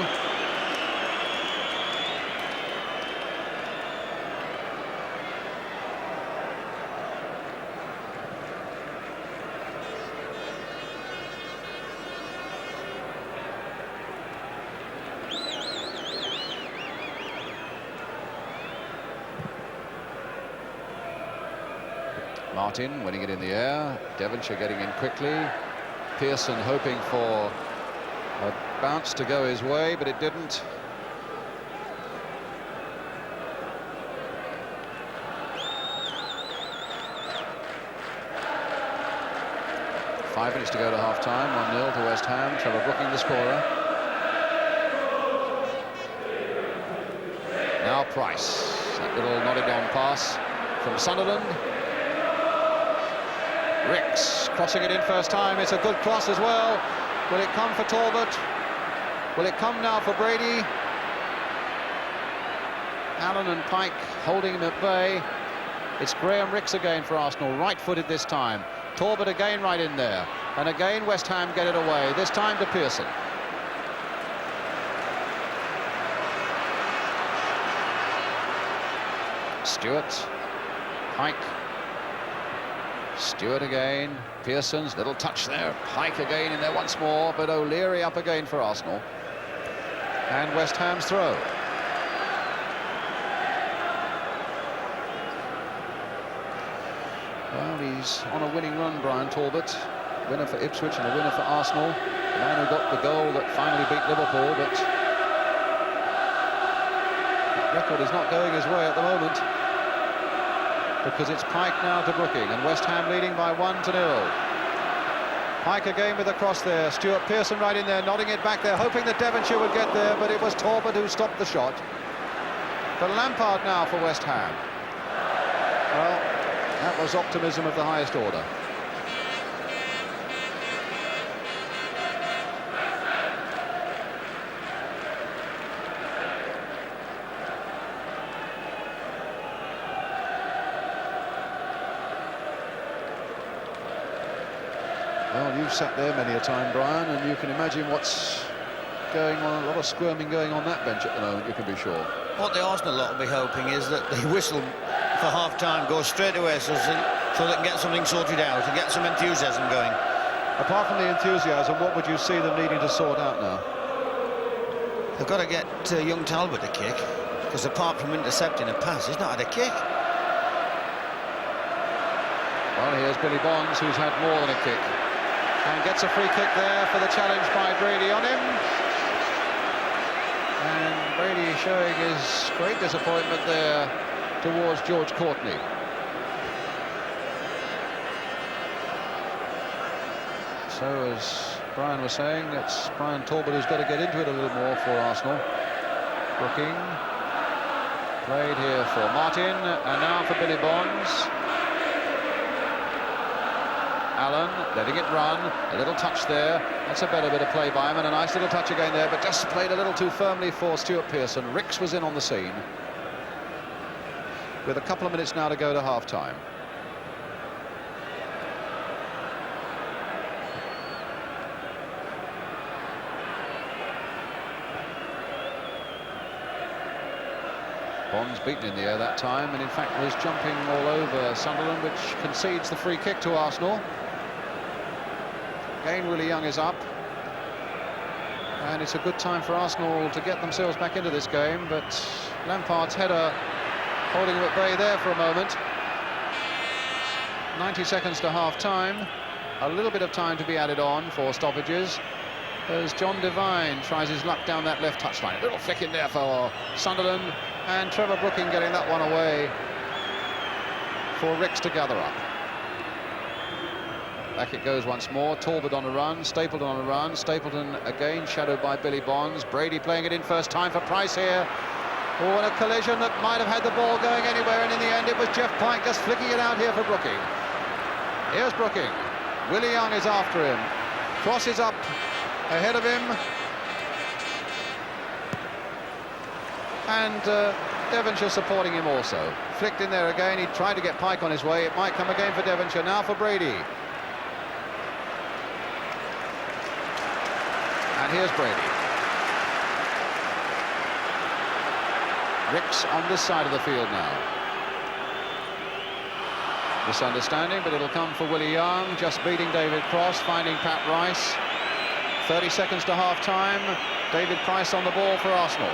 Martin winning it in the air. Devonshire getting in quickly. Pearson hoping for a bounce to go his way, but it didn't. Five minutes to go to half-time. 1-0 to West Ham. Trevor Brooking the scorer. Now Price. That little nodded on pass from Sunderland. Ricks crossing it in first time. It's a good cross as well. Will it come for Talbot? Will it come now for Brady? Allen and Pike holding him at bay. It's Graham Ricks again for Arsenal, right-footed this time. Talbot again right in there. And again West Ham get it away, this time to Pearson. Stewart, Pike, Stewart again, Pearson's little touch there, Pike again in there once more, but O'Leary up again for Arsenal. And West Ham's throw. Well, he's on a winning run, Brian Talbot. Winner for Ipswich and a winner for Arsenal. The man who got the goal that finally beat Liverpool, but that record is not going his way at the moment, because it's Pike now to Brooking, and West Ham leading by 1-0. Pike again with a cross there. Stuart Pearson right in there, nodding it back there, hoping that Devonshire would get there, but it was Talbot who stopped the shot. But Lampard now for West Ham. Well, that was optimism of the highest order. Well, you've sat there many a time, Brian, and you can imagine what's going on. A lot of squirming going on that bench at the moment, you can be sure. What the Arsenal lot will be hoping is that the whistle for half-time goes straight away, so they can get something sorted out and get some enthusiasm going. Apart from the enthusiasm, what would you see them needing to sort out now? They've got to get young Talbot a kick, because apart from intercepting a pass, he's not had a kick. Well, here's Billy Bonds, who's had more than a kick, and gets a free kick there for the challenge by Brady on him. And Brady showing his great disappointment there towards George Courtney. So, as Brian was saying, it's Brian Talbot who's got to get into it a little more for Arsenal. Brooking played here for Martin, and now for Billy Bonds. Allen letting it run, a little touch there. That's a better bit of play by him, and a nice little touch again there, but just played a little too firmly for Stuart Pearson. Ricks was in on the scene, with a couple of minutes now to go to half-time. Bonds beaten in the air that time, and in fact was jumping all over Sunderland, which concedes the free kick to Arsenal. Again, Willie Young is up, and it's a good time for Arsenal to get themselves back into this game, but Lampard's header holding him at bay there for a moment. 90 seconds to half-time, a little bit of time to be added on for stoppages, as John Devine tries his luck down that left touchline. A little flick in there for Sunderland, and Trevor Brooking getting that one away for Ricks to gather up. Back it goes once more. Talbot on a run, Stapleton on a run. Stapleton again shadowed by Billy Bonds. Brady playing it in first time for Price here. Oh, and a collision that might have had the ball going anywhere, and in the end it was Jeff Pike just flicking it out here for Brooking. Here's Brooking. Willie Young is after him. Crosses up ahead of him. And Devonshire supporting him also. Flicked in there again. He tried to get Pike on his way. It might come again for Devonshire. Now for Brady. And here's Brady. Ricks on this side of the field now. Misunderstanding, but it'll come for Willie Young, just beating David Cross, finding Pat Rice. 30 seconds to half-time. David Price on the ball for Arsenal.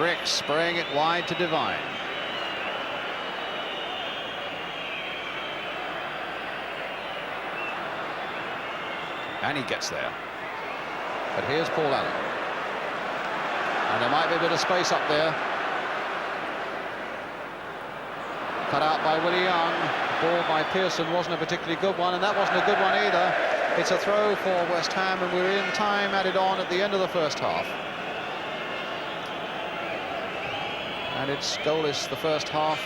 Ricks spraying it wide to Devine. And he gets there. But here's Paul Allen. And there might be a bit of space up there. Cut out by Willie Young. Ball by Pearson wasn't a particularly good one, and that wasn't a good one either. It's a throw for West Ham, and we're in time added on at the end of the first half. And it's goalless the first half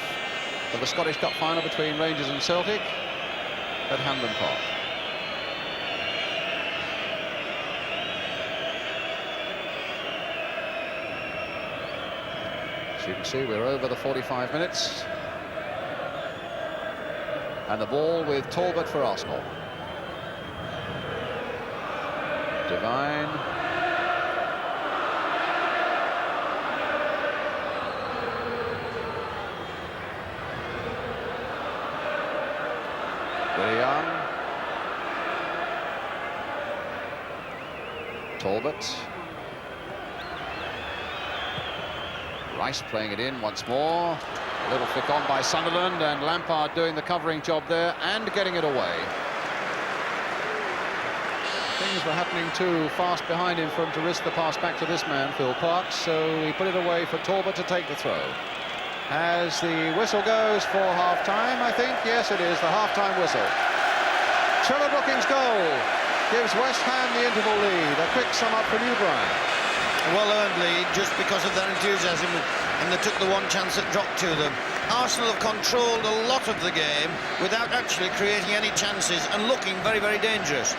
of the Scottish Cup final between Rangers and Celtic at Hampden Park. As you can see, we're over the 45 minutes. And the ball with Talbot for Arsenal. Devine. Very young. Talbot. Rice playing it in once more. A little flick on by Sunderland, and Lampard doing the covering job there and getting it away. Things were happening too fast behind him for him to risk the pass back to this man, Phil Parkes, so he put it away for Talbot to take the throw. As the whistle goes for half-time, I think. Yes, it is, the half-time whistle. Trevor Brooking's goal gives West Ham the interval lead. A quick sum up from you, Brian. A well-earned lead just because of their enthusiasm, and they took the one chance that dropped to them. Arsenal have controlled a lot of the game without actually creating any chances and looking very, very dangerous.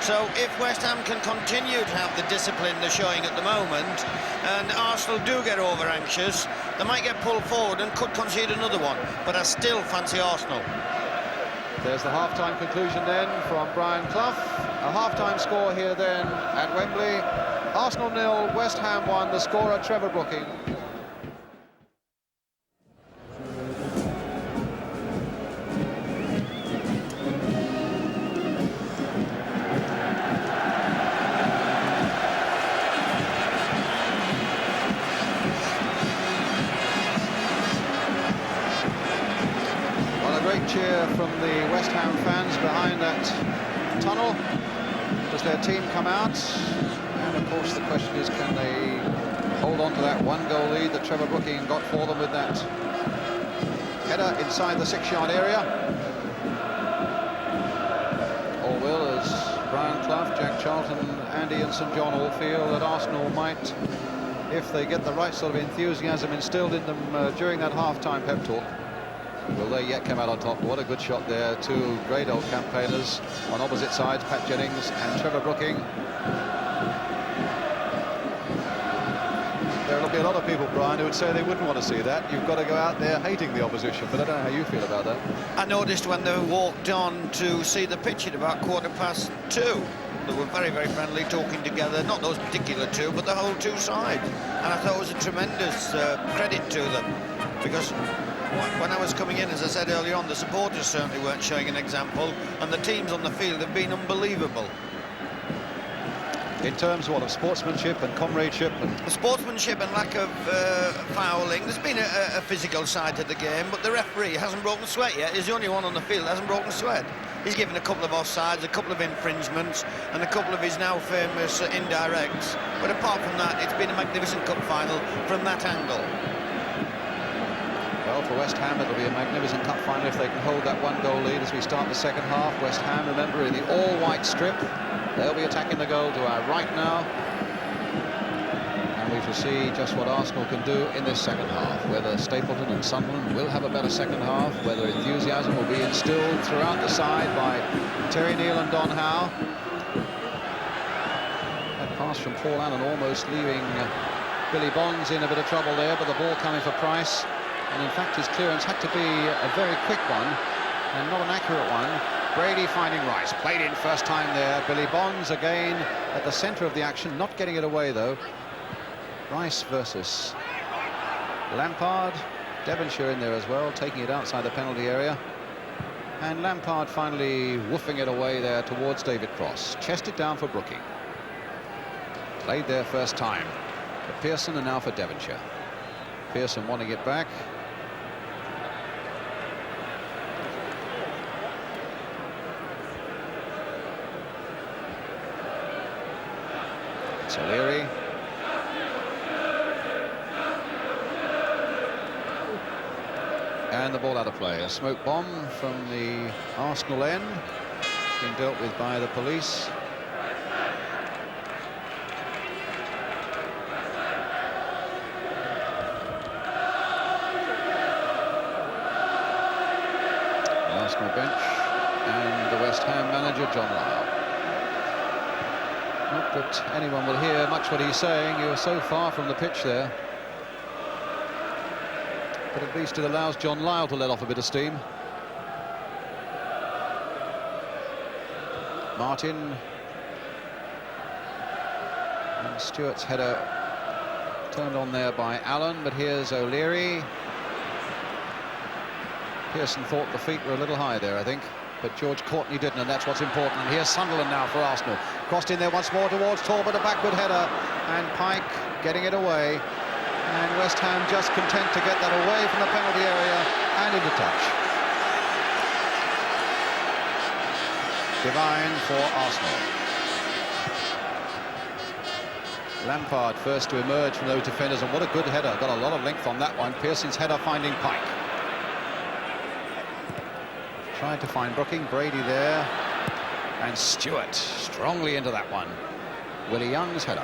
So if West Ham can continue to have the discipline they're showing at the moment, and Arsenal do get over-anxious, they might get pulled forward and could concede another one. But I still fancy Arsenal. There's the half-time conclusion then from Brian Clough. A half-time score here then at Wembley. Arsenal 0, West Ham 1, the scorer Trevor Brooking. Cheer from the West Ham fans behind that tunnel. Does their team come out? And of course the question is, can they hold on to that one-goal lead that Trevor Brooking got for them with that header inside the 6-yard area? Or will, as Brian Clough, Jack Charlton, Andy and St John all feel that Arsenal might, if they get the right sort of enthusiasm instilled in them during that half-time pep talk, will they yet come out on top? What a good shot there. Two great old campaigners on opposite sides, Pat Jennings and Trevor Brooking. There'll be a lot of people, Brian, who would say they wouldn't want to see that. You've got to go out there hating the opposition, but I don't know how you feel about that. I noticed when they walked on to see the pitch at about 2:15, they were very, very friendly, talking together. Not those particular two, but the whole two sides. And I thought it was a tremendous credit to them, because when I was coming in, as I said earlier on, the supporters certainly weren't showing an example, and the teams on the field have been unbelievable. In terms of what, of sportsmanship and comradeship and sportsmanship and lack of fouling. There's been a physical side to the game, but the referee hasn't broken sweat yet. He's the only one on the field that hasn't broken sweat. He's given a couple of offsides, a couple of infringements, and a couple of his now famous indirects. But apart from that, it's been a magnificent cup final from that angle. Well, for West Ham, it'll be a magnificent cup final if they can hold that one-goal lead as we start the second half. West Ham, remember, in the all-white strip. They'll be attacking the goal to our right now. And we shall see just what Arsenal can do in this second half. Whether Stapleton and Sunderland will have a better second half, whether enthusiasm will be instilled throughout the side by Terry Neal and Don Howe. That pass from Paul Allen almost leaving Billy Bonds in a bit of trouble there, but the ball coming for Price. And in fact, his clearance had to be a very quick one and not an accurate one. Brady finding Rice, played in first time there. Billy Bonds again at the centre of the action, not getting it away though. Rice versus Lampard. Devonshire in there as well, taking it outside the penalty area. And Lampard finally woofing it away there towards David Cross. Chested down for Brooking. Played there first time for Pearson and now for Devonshire. Pearson wanting it back. O'Leary. And the ball out of play. A smoke bomb from the Arsenal end, being dealt with by the police. Arsenal bench, and the West Ham manager, John Lyle. Not that anyone will hear much what he's saying. You're so far from the pitch there. But at least it allows John Lyle to let off a bit of steam. Martin. And Stewart's header turned on there by Allen, but here's O'Leary. Pearson thought the feet were a little high there, I think, but George Courtney didn't, and that's what's important. And here's Sunderland now for Arsenal. Crossed in there once more towards Talbot, a backward header, and Pike getting it away. And West Ham just content to get that away from the penalty area and into touch. Divine for Arsenal. Lampard first to emerge from those defenders, and what a good header. Got a lot of length on that one. Pearson's header finding Pike. Tried to find Brooking, Brady there, and Stewart strongly into that one. Willie Young's header.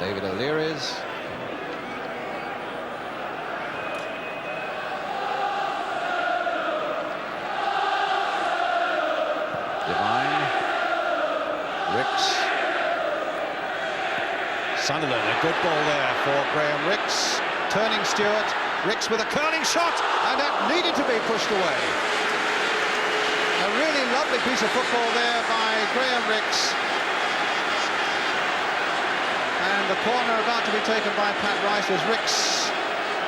David O'Leary's. Divine. Ricks. Sunderland, a good ball there for Graham Ricks. Turning Stewart. Ricks with a curling shot, and that needed to be pushed away. A really lovely piece of football there by Graham Ricks. And the corner about to be taken by Pat Rice as Ricks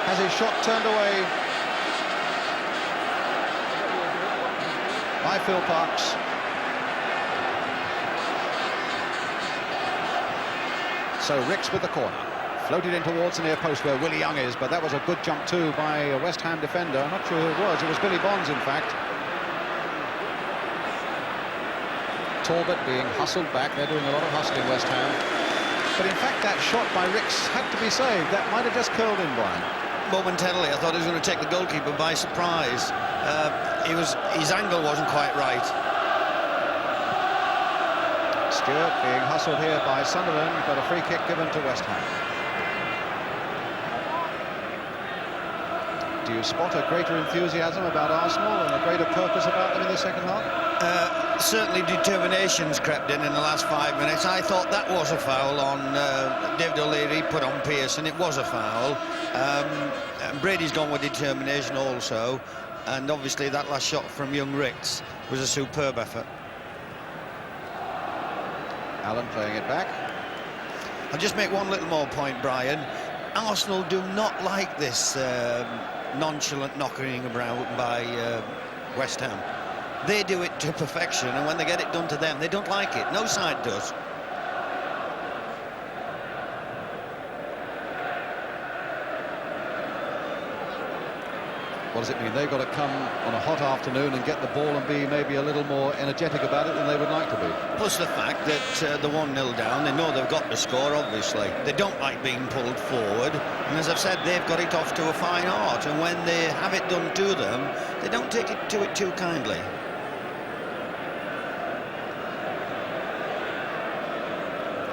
has his shot turned away by Phil Parkes. So Ricks with the corner. Floated in towards the near post where Willie Young is, but that was a good jump too by a West Ham defender. I'm not sure who it was. It was Billy Bonds, in fact. Talbot being hustled back. They're doing a lot of hustling, West Ham. But in fact, that shot by Ricks had to be saved. That might have just curled in, Brian. Momentarily, I thought he was going to take the goalkeeper by surprise. His angle wasn't quite right. Stewart being hustled here by Sunderland, but a free kick given to West Ham. Do you spot a greater enthusiasm about Arsenal and a greater purpose about them in the second half? Certainly determination's crept in the last 5 minutes. I thought that was a foul on David O'Leary, put on Pearson. It was a foul. Brady's gone with determination also, and obviously that last shot from young Ricks was a superb effort. Allen playing it back. I'll just make one little more point, Brian. Arsenal do not like this nonchalant knocking around by West Ham. They do it to perfection, and when they get it done to them, they don't like it. No side does. What does it mean? They've got to come on a hot afternoon and get the ball and be maybe a little more energetic about it than they would like to be. Plus the fact that they're 1-0 down, they know they've got to score, obviously. They don't like being pulled forward, and as I've said, they've got it off to a fine art, and when they have it done to them, they don't take it too kindly.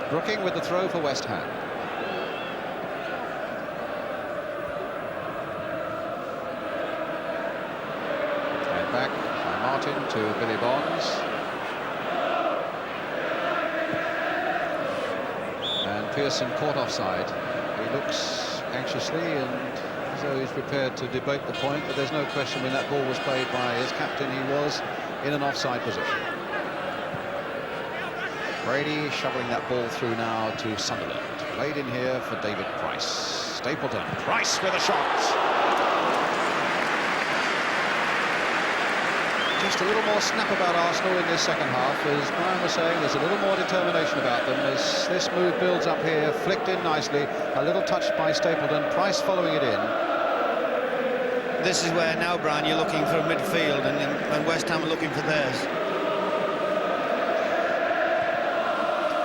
Brooking with the throw for West Ham. And back by Martin to Billy Bonds. And Pearson caught offside. He looks anxiously and as though he's prepared to debate the point, but there's no question when that ball was played by his captain, he was in an offside position. Brady shoveling that ball through now to Sunderland. Played in here for David Price. Stapleton. Price with a shot. Just a little more snap about Arsenal in this second half. As Brian was saying, there's a little more determination about them as this move builds up here. Flicked in nicely. A little touch by Stapleton. Price following it in. This is where now, Brian, you're looking for midfield, and West Ham are looking for theirs.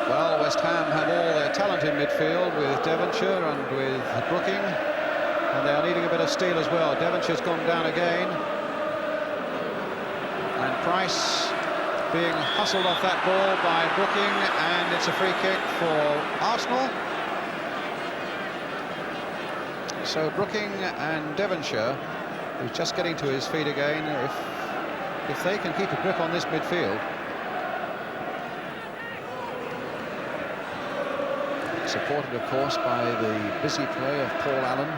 Well, West Ham have all their talent in midfield with Devonshire and with Brooking, and they are needing a bit of steel as well. Devonshire's gone down again, and Price being hustled off that ball by Brooking, and it's a free kick for Arsenal. So Brooking and Devonshire, who's just getting to his feet again, if if they can keep a grip on this midfield. Supported, of course, by the busy play of Paul Allen.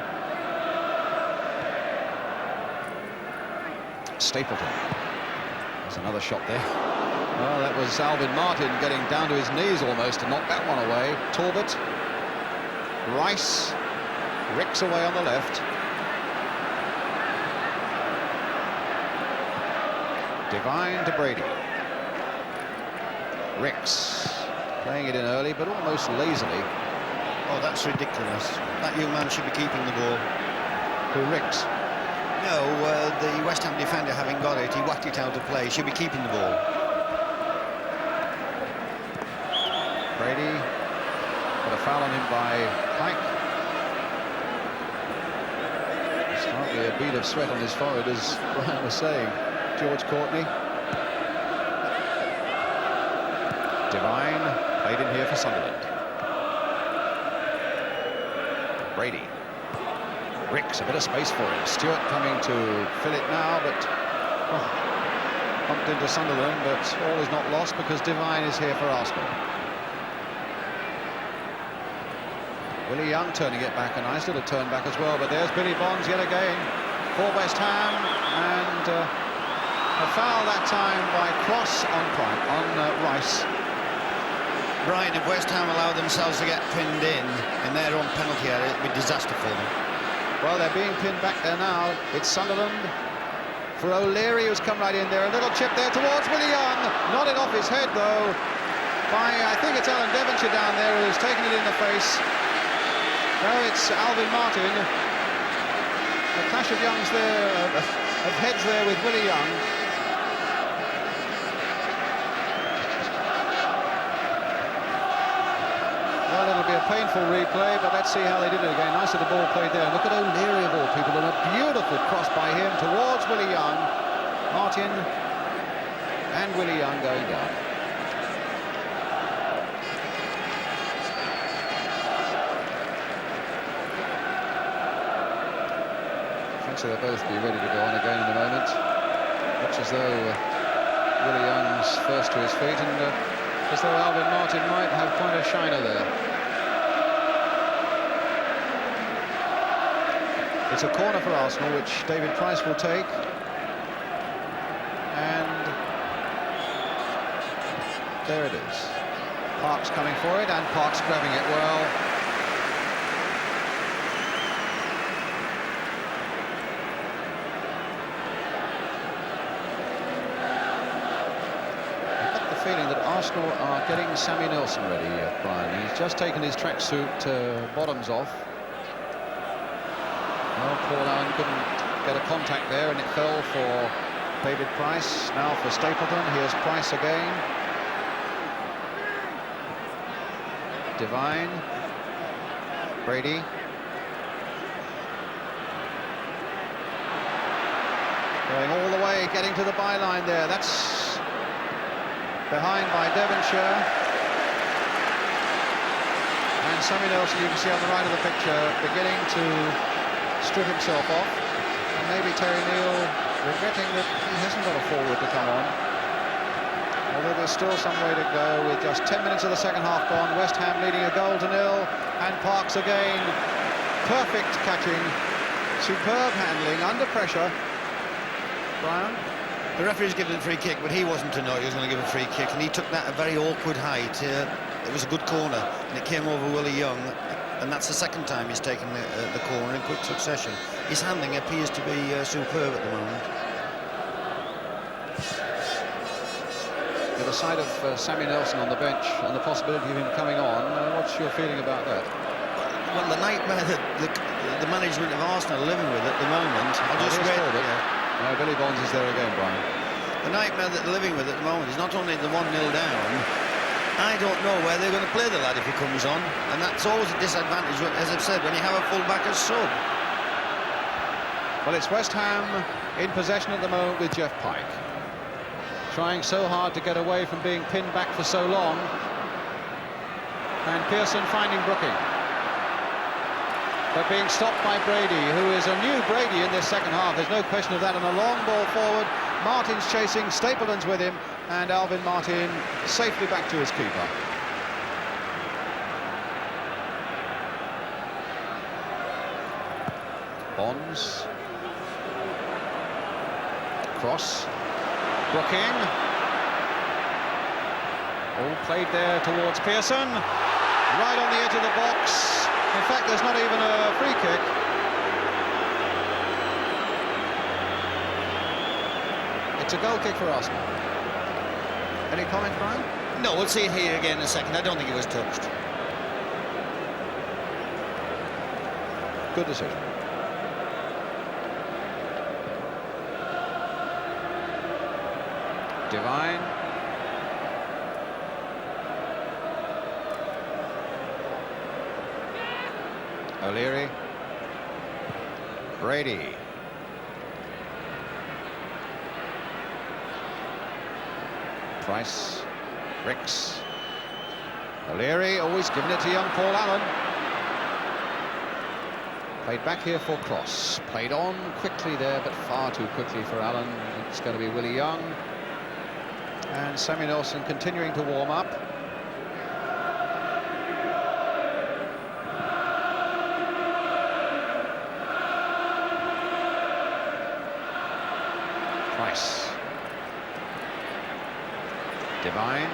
Stapleton. There's another shot there. Well, that was Alvin Martin getting down to his knees almost to knock that one away. Talbot. Rice. Ricks away on the left. Devine to Brady. Ricks playing it in early, but almost lazily. Oh, that's ridiculous. That young man should be keeping the ball. Who, Ricks? No, the West Ham defender, having got it, he whacked it out of play. Should be keeping the ball. Brady. Got a foul on him by Pike. There's hardly a bead of sweat on his forehead, as Brian was saying. George Courtney. Devine played in here for Sunderland. Brady. Ricks, a bit of space for him. Stewart coming to fill it now, but bumped into Sunderland, but all is not lost because Devine is here for Arsenal. Willie Young turning it back, a nice little turn back as well, but there's Billy Bonds yet again for West Ham, and a foul that time by Cross on Rice. Brian, if West Ham allow themselves to get pinned in their own penalty area, it'd be a disaster for them. Well, they're being pinned back there now. It's Sunderland for O'Leary, who's come right in there. A little chip there towards Willie Young. Not it off his head, though, by, I think it's Alan Devonshire down there who's taken it in the face. No, it's Alvin Martin. A clash of youngs there, of heads there with Willie Young. Well, it'll be a painful replay, but let's see how they did it again. Nice little ball played there. Look at O'Leary of all people, and a beautiful cross by him towards Willie Young. Martin and Willie Young going down. So they'll both be ready to go on again in a moment. Looks as though Willie Young's first to his feet, and as though Alvin Martin might have quite a shiner there. It's a corner for Arsenal, which David Price will take. And there it is. Parks coming for it, and Parks grabbing it well. Feeling that Arsenal are getting Sammy Nelson ready, Brian. He's just taken his tracksuit bottoms off. Well, Paul Allen couldn't get a contact there, and it fell for David Price. Now for Stapleton. Here's Price again. Devine. Brady. Going all the way, getting to the byline there. That's behind by Devonshire, and Sammy Nelson, you can see on the right of the picture, beginning to strip himself off, and maybe Terry Neal regretting that he hasn't got a forward to come on. Although there's still some way to go with just 10 minutes of the second half gone. West Ham leading a goal to nil, and Parks again, perfect catching, superb handling under pressure. Brian? The referee's given a free kick, but he wasn't to know he was going to give a free kick, and he took that at a very awkward height. It was a good corner, and it came over Willie Young, and that's the second time he's taken the corner in quick succession. His handling appears to be superb at the moment. With the sight of Sammy Nelson on the bench and the possibility of him coming on, what's your feeling about that? Well, the nightmare that the management of Arsenal are living with at the moment. I'll just read it. No, Billy Bonds is there again, Brian. The nightmare that they're living with at the moment is not only the 1-0 down. I don't know where they're going to play the lad if he comes on, and that's always a disadvantage, as I've said, when you have a full-back as sub. Well, it's West Ham in possession at the moment with Jeff Pike, trying so hard to get away from being pinned back for so long, and Pearson finding Brooking. but being stopped by Brady, who is a new Brady in this second half. There's no question of that. And a long ball forward. Martin's chasing, Stapleton's with him, and Alvin Martin safely back to his keeper. Bonds. Cross. Brooking. All played there towards Pearson. Right on the edge of the box. In fact, there's not even a free kick. It's a goal kick for Arsenal. Any comment, Brian? No, we'll see it here again in a second. I don't think it was touched. Good decision. Divine. O'Leary. Brady. Price. Ricks. O'Leary always giving it to young Paul Allen. Played back here for Cross. Played on quickly there, but far too quickly for Allen. It's going to be Willie Young. And Sammy Nelson continuing to warm up. Price. Divine.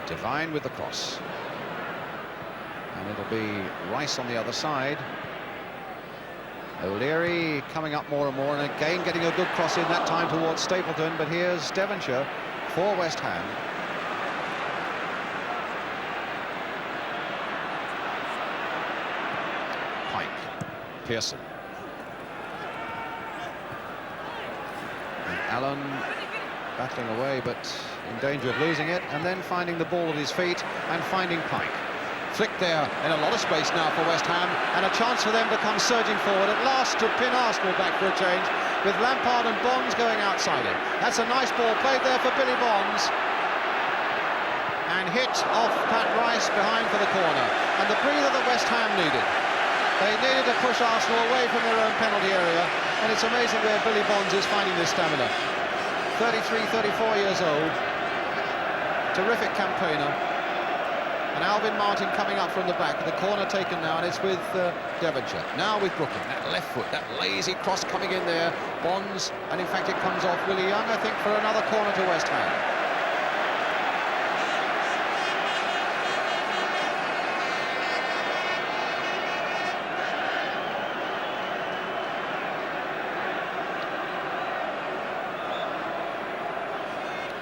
Divine with the cross. And it'll be Rice on the other side. O'Leary coming up more and more, and again getting a good cross in that time towards Stapleton. But here's Devonshire for West Ham. Pike. Pearson. And Allen battling away, but in danger of losing it, and then finding the ball at his feet and finding Pike. Flicked there in a lot of space now for West Ham, and a chance for them to come surging forward at last to pin Arsenal back for a change, with Lampard and Bonds going outside it. That's a nice ball played there for Billy Bonds, and hit off Pat Rice behind for the corner, and the breather that West Ham needed. They needed to push Arsenal away from their own penalty area, and it's amazing where Billy Bonds is finding this stamina. 33, 34 years old, terrific campaigner. And Alvin Martin coming up from the back. The corner taken now, and it's with Devonshire. Now with Brooking. That left foot, that lazy cross coming in there. Bonds, and in fact it comes off Willie Young, I think, for another corner to West Ham.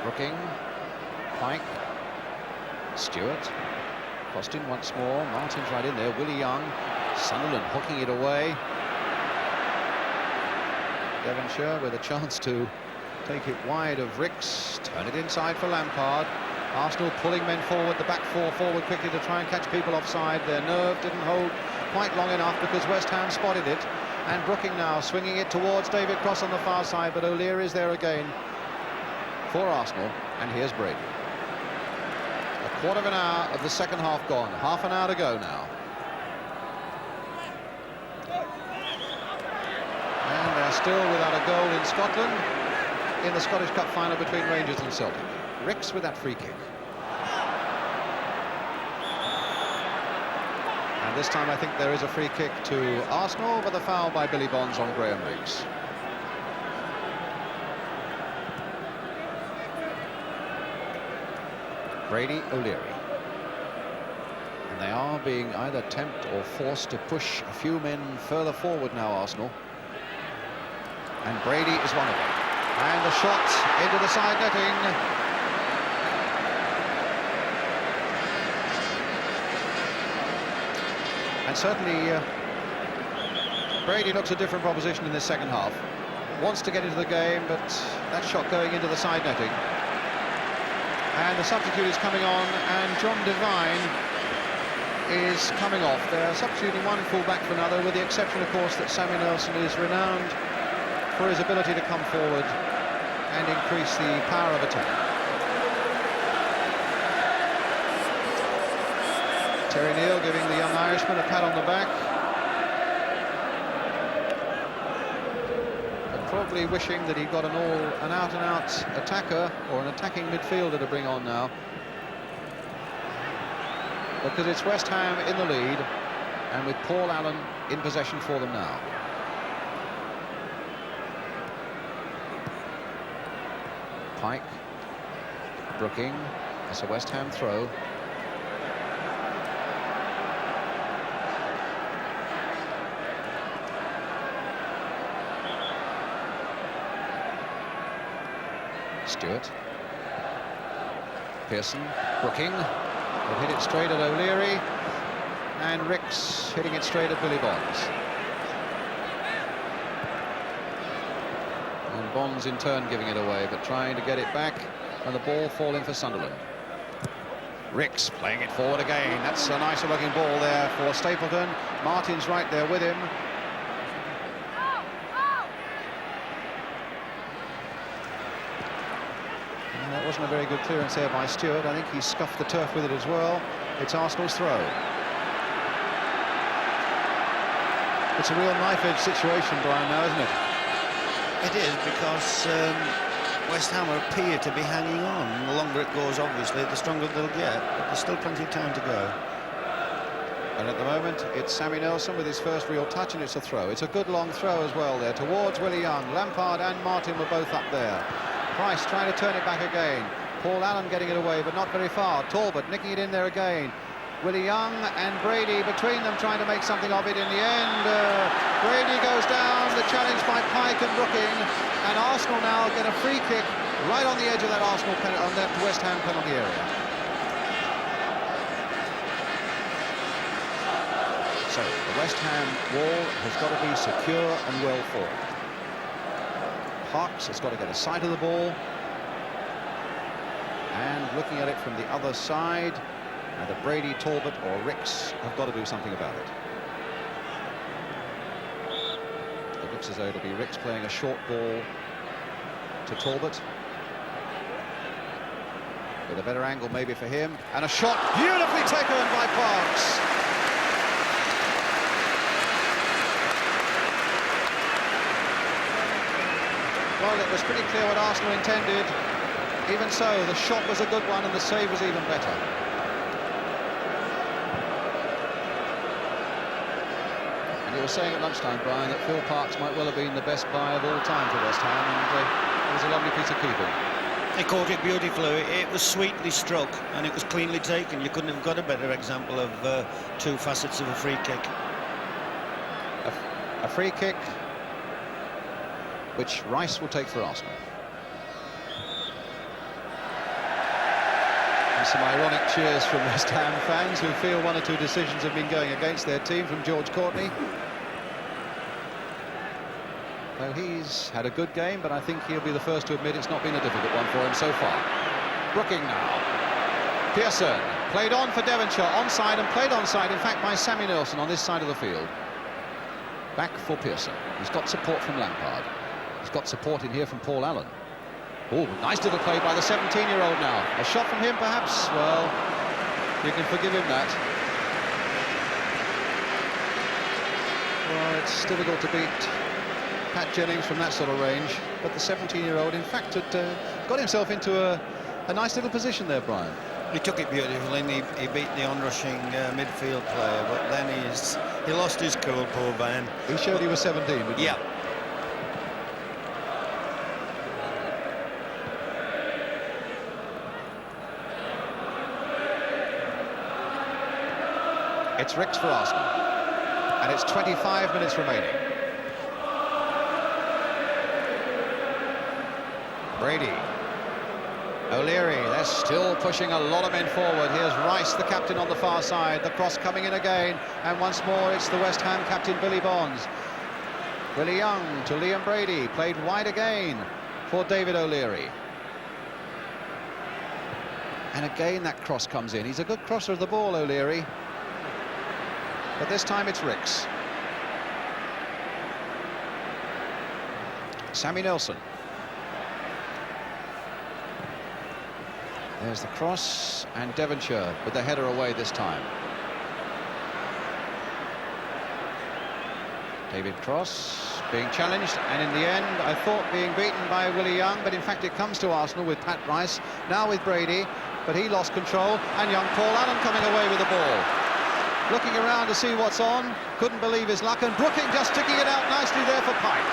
Brooking, Pike, Stewart. Crossed in once more. Martin's right in there. Willie Young. Sunderland hooking it away. Devonshire with a chance to take it wide of Ricks. Turn it inside for Lampard. Arsenal pulling men forward. The back four forward quickly to try and catch people offside. Their nerve didn't hold quite long enough because West Ham spotted it. And Brooking now swinging it towards David Cross on the far side. But O'Leary is there again for Arsenal. And here's Brady. A quarter of an hour of the second half gone. Half an hour to go now. And they're still without a goal in Scotland in the Scottish Cup final between Rangers and Celtic. Ricks with that free kick. And this time I think there is a free kick to Arsenal, but the foul by Billy Bonds on Graham Ricks. Brady, O'Leary. And they are being either tempted or forced to push a few men further forward now, Arsenal. And Brady is one of them. And the shot into the side netting. And certainly Brady looks a different proposition in this second half. Wants to get into the game, but that shot going into the side netting. And the substitute is coming on, and John Devine is coming off. They're substituting one full-back for another, with the exception, of course, that Sammy Nelson is renowned for his ability to come forward and increase the power of attack. Terry Neal giving the young Irishman a pat on the back. But probably wishing that he got an out-and-out attacker or an attacking midfielder to bring on now. Because it's West Ham in the lead, and with Paul Allen in possession for them now. Pike, Brooking, that's a West Ham throw. Stewart, Pearson, Brooking, will hit it straight at O'Leary, and Ricks hitting it straight at Billy Bonds. And Bonds in turn giving it away, but trying to get it back, and the ball falling for Sunderland. Ricks playing it forward again. That's a nicer looking ball there for Stapleton. Martin's right there with him. That wasn't a very good clearance there by Stewart. I think he scuffed the turf with it as well. It's Arsenal's throw. It's a real knife-edge situation, Brian, now, isn't it? It is, because West Ham appear to be hanging on. The longer it goes, obviously, the stronger they'll get. But there's still plenty of time to go. And at the moment, it's Sammy Nelson with his first real touch, and it's a throw. It's a good long throw as well there towards Willie Young. Lampard and Martin were both up there. Price trying to turn it back again. Paul Allen getting it away, but not very far. Talbot nicking it in there again. Willie Young and Brady between them trying to make something of it in the end. Brady goes down, the challenge by Pike and Brooking, and Arsenal now get a free kick right on the edge of that on that West Ham penalty area. So the West Ham wall has got to be secure and well formed. Parks has got to get a sight of the ball, and looking at it from the other side, either Brady, Talbot or Ricks have got to do something about it. It looks as though it'll be Ricks playing a short ball to Talbot, with a better angle maybe for him, and a shot beautifully taken by Parks. Well, it was pretty clear what Arsenal intended. Even so, the shot was a good one and the save was even better. And you were saying at lunchtime, Brian, that Phil Parks might well have been the best buy of all time for West Ham, and it was a lovely piece of keeping. He caught it beautifully. It was sweetly struck and it was cleanly taken. You couldn't have got a better example of two facets of a free kick. A free kick which Rice will take for Arsenal. And some ironic cheers from West Ham fans who feel one or two decisions have been going against their team, from George Courtney. Though he's had a good game, but I think he'll be the first to admit it's not been a difficult one for him so far. Brooking now. Pearson played on for Devonshire, onside, and played onside, in fact, by Sammy Nelson on this side of the field. Back for Pearson. He's got support from Lampard. He's got support in here from Paul Allen. Oh, nice little play by the 17-year-old now. A shot from him, perhaps? Well, you can forgive him that. Well, it's difficult to beat Pat Jennings from that sort of range, but the 17-year-old, in fact, had got himself into a nice little position there, Brian. He took it beautifully, and he beat the onrushing midfield player, but then he lost his cool, poor man. He showed he was 17, didn't he? Yeah. It's Ricks for Arsenal, and it's 25 minutes remaining. Brady, O'Leary, they're still pushing a lot of men forward. Here's Rice, the captain, on the far side. The cross coming in again, and once more it's the West Ham captain, Billy Bonds. Willie Young to Liam Brady, played wide again for David O'Leary. And again that cross comes in. He's a good crosser of the ball, O'Leary. But this time it's Ricks. Sammy Nelson. There's the cross, and Devonshire with the header away this time. David Cross being challenged, and in the end I thought being beaten by Willie Young, but in fact it comes to Arsenal with Pat Rice, now with Brady, but he lost control, and young Paul Allen coming away with the ball. Looking around to see what's on, couldn't believe his luck, and Brooking just sticking it out nicely there for Pike,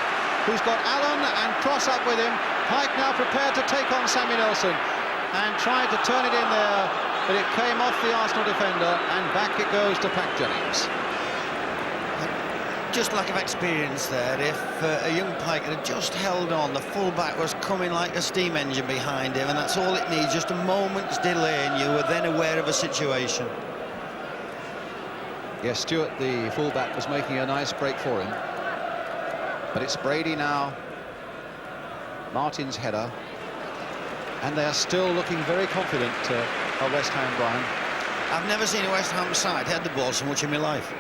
who's got Allen and Cross up with him. Pike now prepared to take on Sammy Nelson, and tried to turn it in there, but it came off the Arsenal defender, and back it goes to Pat Jennings. Just lack of experience there. If a young Pike had just held on, the full-back was coming like a steam engine behind him, and that's all it needs, just a moment's delay, and you were then aware of a situation. Yes, Stewart, the full-back, was making a nice break for him. But it's Brady now. Martin's header. And they're still looking very confident, West Ham, Brian. I've never seen a West Ham side head the ball so much in my life.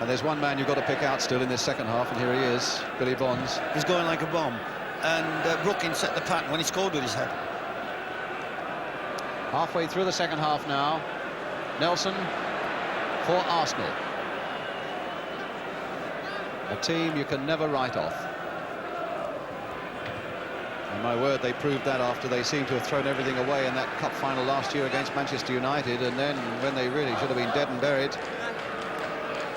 And there's one man you've got to pick out still in this second half, and here he is, Billy Bonds. He's going like a bomb. And Brooking set the pattern when he scored with his head. Halfway through the second half now. Nelson for Arsenal. A team you can never write off. And my word, they proved that after they seemed to have thrown everything away in that cup final last year against Manchester United, and then when they really should have been dead and buried,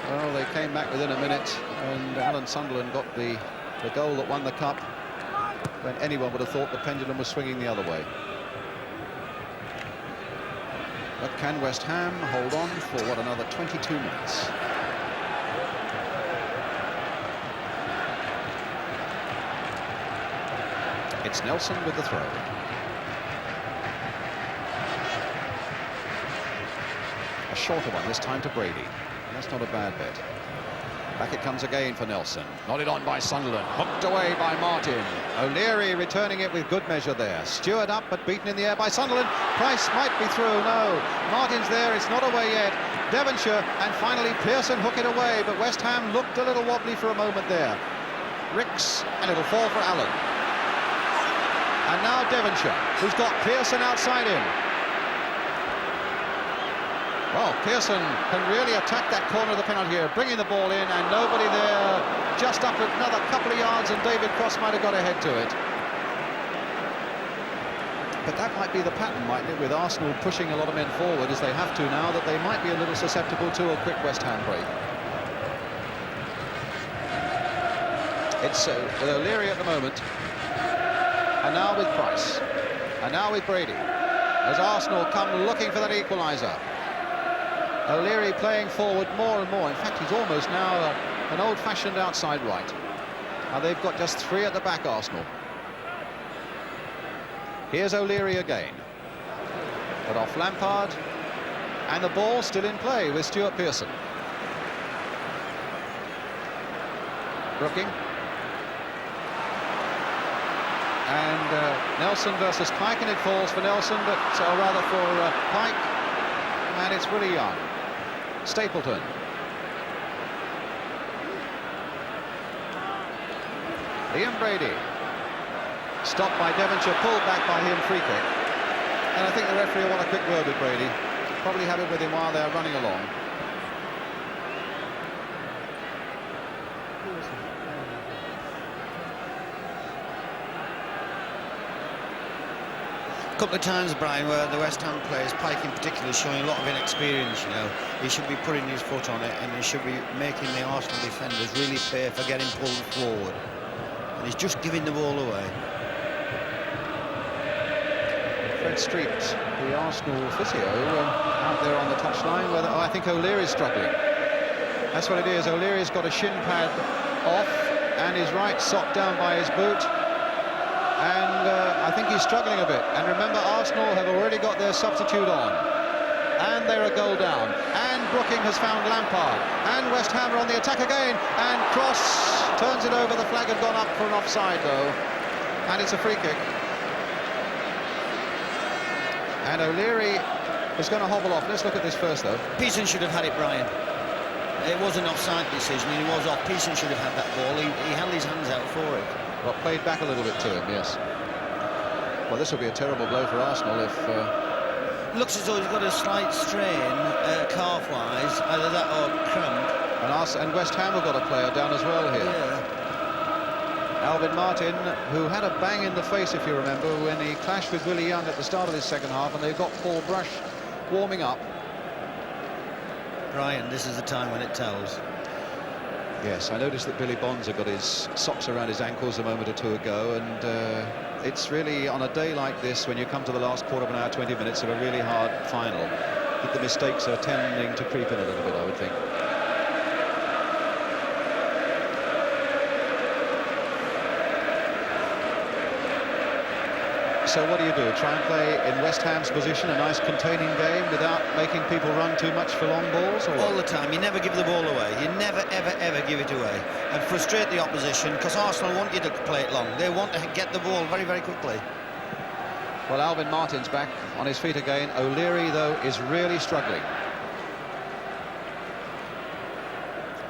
well, they came back within a minute, and Alan Sunderland got the goal that won the cup when anyone would have thought the pendulum was swinging the other way. But can West Ham hold on for, what, another 22 minutes? It's Nelson with the throw. A shorter one this time to Brady. That's not a bad bet. Back it comes again for Nelson. Nodded on by Sunderland. Hooked away by Martin. O'Leary returning it with good measure there. Stewart up, but beaten in the air by Sunderland. Price might be through. No. Martin's there. It's not away yet. Devonshire, and finally Pearson hook it away, but West Ham looked a little wobbly for a moment there. Ricks, and it'll fall for Allen. And now Devonshire, who's got Pearson outside him. Well, Pearson can really attack that corner of the penalty area, bringing the ball in, and nobody there. Just up another couple of yards, and David Cross might have got ahead to it. But that might be the pattern, mightn't it, with Arsenal pushing a lot of men forward, as they have to now, that they might be a little susceptible to a quick West Ham break. It's with O'Leary at the moment, and now with Price, and now with Brady, as Arsenal come looking for that equaliser. O'Leary playing forward more and more. In fact, he's almost now an old-fashioned outside right. Now they've got just three at the back, Arsenal. Here's O'Leary again. But off Lampard, and the ball still in play with Stuart Pearson. Brooking. And Nelson versus Pike, and it falls for Nelson, but or rather for Pike, and it's Willie Young. Stapleton. Liam Brady. Stopped by Devonshire, pulled back by him, free kick. And I think the referee will want a quick word with Brady. Probably have it with him while they're running along. A couple of times, Brian, where the West Ham players, Pike in particular, showing a lot of inexperience, you know. He should be putting his foot on it, and he should be making the Arsenal defenders really pay for getting pulled forward. And he's just giving the ball away. Fred Street, the Arsenal physio, out there on the touchline. Where I think O'Leary's struggling. That's what it is. O'Leary's got a shin pad off, and his right sock down by his boot. And I think he's struggling a bit. And remember, Arsenal have already got their substitute on. And they're a goal down. And Brooking has found Lampard. And West Ham are on the attack again. And Cross turns it over. The flag had gone up for an offside, though. And it's a free kick. And O'Leary is going to hobble off. Let's look at this first, though. Pearson should have had it, Brian. It was an offside decision, and he was off. Pearson should have had that ball. He held his hands out for it. Well, played back a little bit to him, yes. Well, this will be a terrible blow for Arsenal if Looks as though he's got a slight strain, calf-wise, either that or cramp. And West Ham have got a player down as well here. Yeah. Alvin Martin, who had a bang in the face, if you remember, when he clashed with Willie Young at the start of this second half, and they got Paul Brush warming up. Brian, this is the time when it tells. Yes, I noticed that Billy Bonds had got his socks around his ankles a moment or two ago, and it's really on a day like this, when you come to the last quarter of an hour, 20 minutes of a really hard final, that the mistakes are tending to creep in a little bit, I would think. So what do? Try and play in West Ham's position, a nice containing game without making people run too much for long balls? Or all the time. You never give the ball away. You never, ever, ever give it away. And frustrate the opposition, because Arsenal want you to play it long. They want to get the ball very, very quickly. Well, Alvin Martin's back on his feet again. O'Leary, though, is really struggling.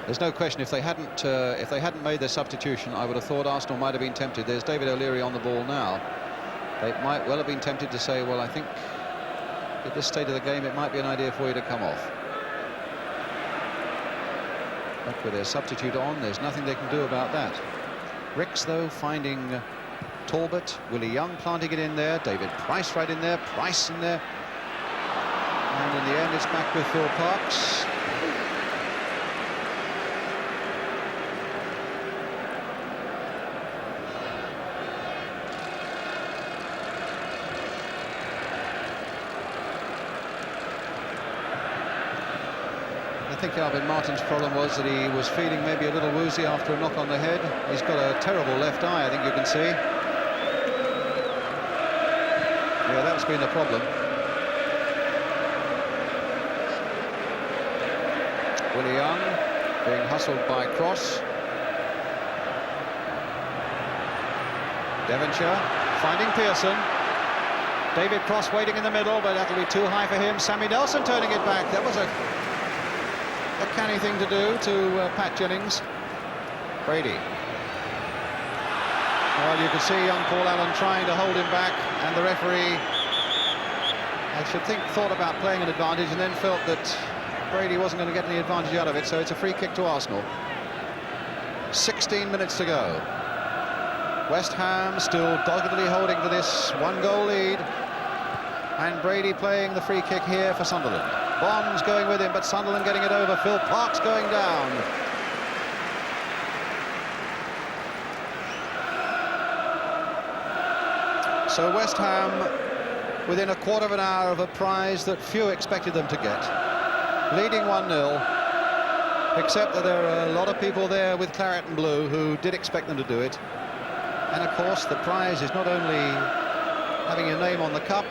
There's no question, if they hadn't made their substitution, I would have thought Arsenal might have been tempted. There's David O'Leary on the ball now. They might well have been tempted to say, well, I think at this state of the game it might be an idea for you to come off. But with their substitute on, there's nothing they can do about that. Ricks, though, finding Talbot, Willie Young planting it in there, David Price right in there, Price in there. And in the end it's back with Phil Parkes. I think Alvin Martin's problem was that he was feeling maybe a little woozy after a knock on the head. He's got a terrible left eye, I think you can see. Yeah, that's been the problem. Willie Young being hustled by Cross. Devonshire finding Pearson. David Cross waiting in the middle, but that'll be too high for him. Sammy Nelson turning it back. That was a canny thing to do to Pat Jennings. Brady. Well, you could see young Paul Allen trying to hold him back, and the referee, I should think, thought about playing an advantage and then felt that Brady wasn't going to get any advantage out of it, so it's a free kick to Arsenal. 16 minutes to go. West Ham still doggedly holding to this one-goal lead, and Brady playing the free kick here for Sunderland. Bonds going with him, but Sunderland getting it over. Phil Parkes going down. So West Ham within a quarter of an hour of a prize that few expected them to get. Leading 1-0, except that there are a lot of people there with claret and blue who did expect them to do it. And of course the prize is not only having your name on the cup,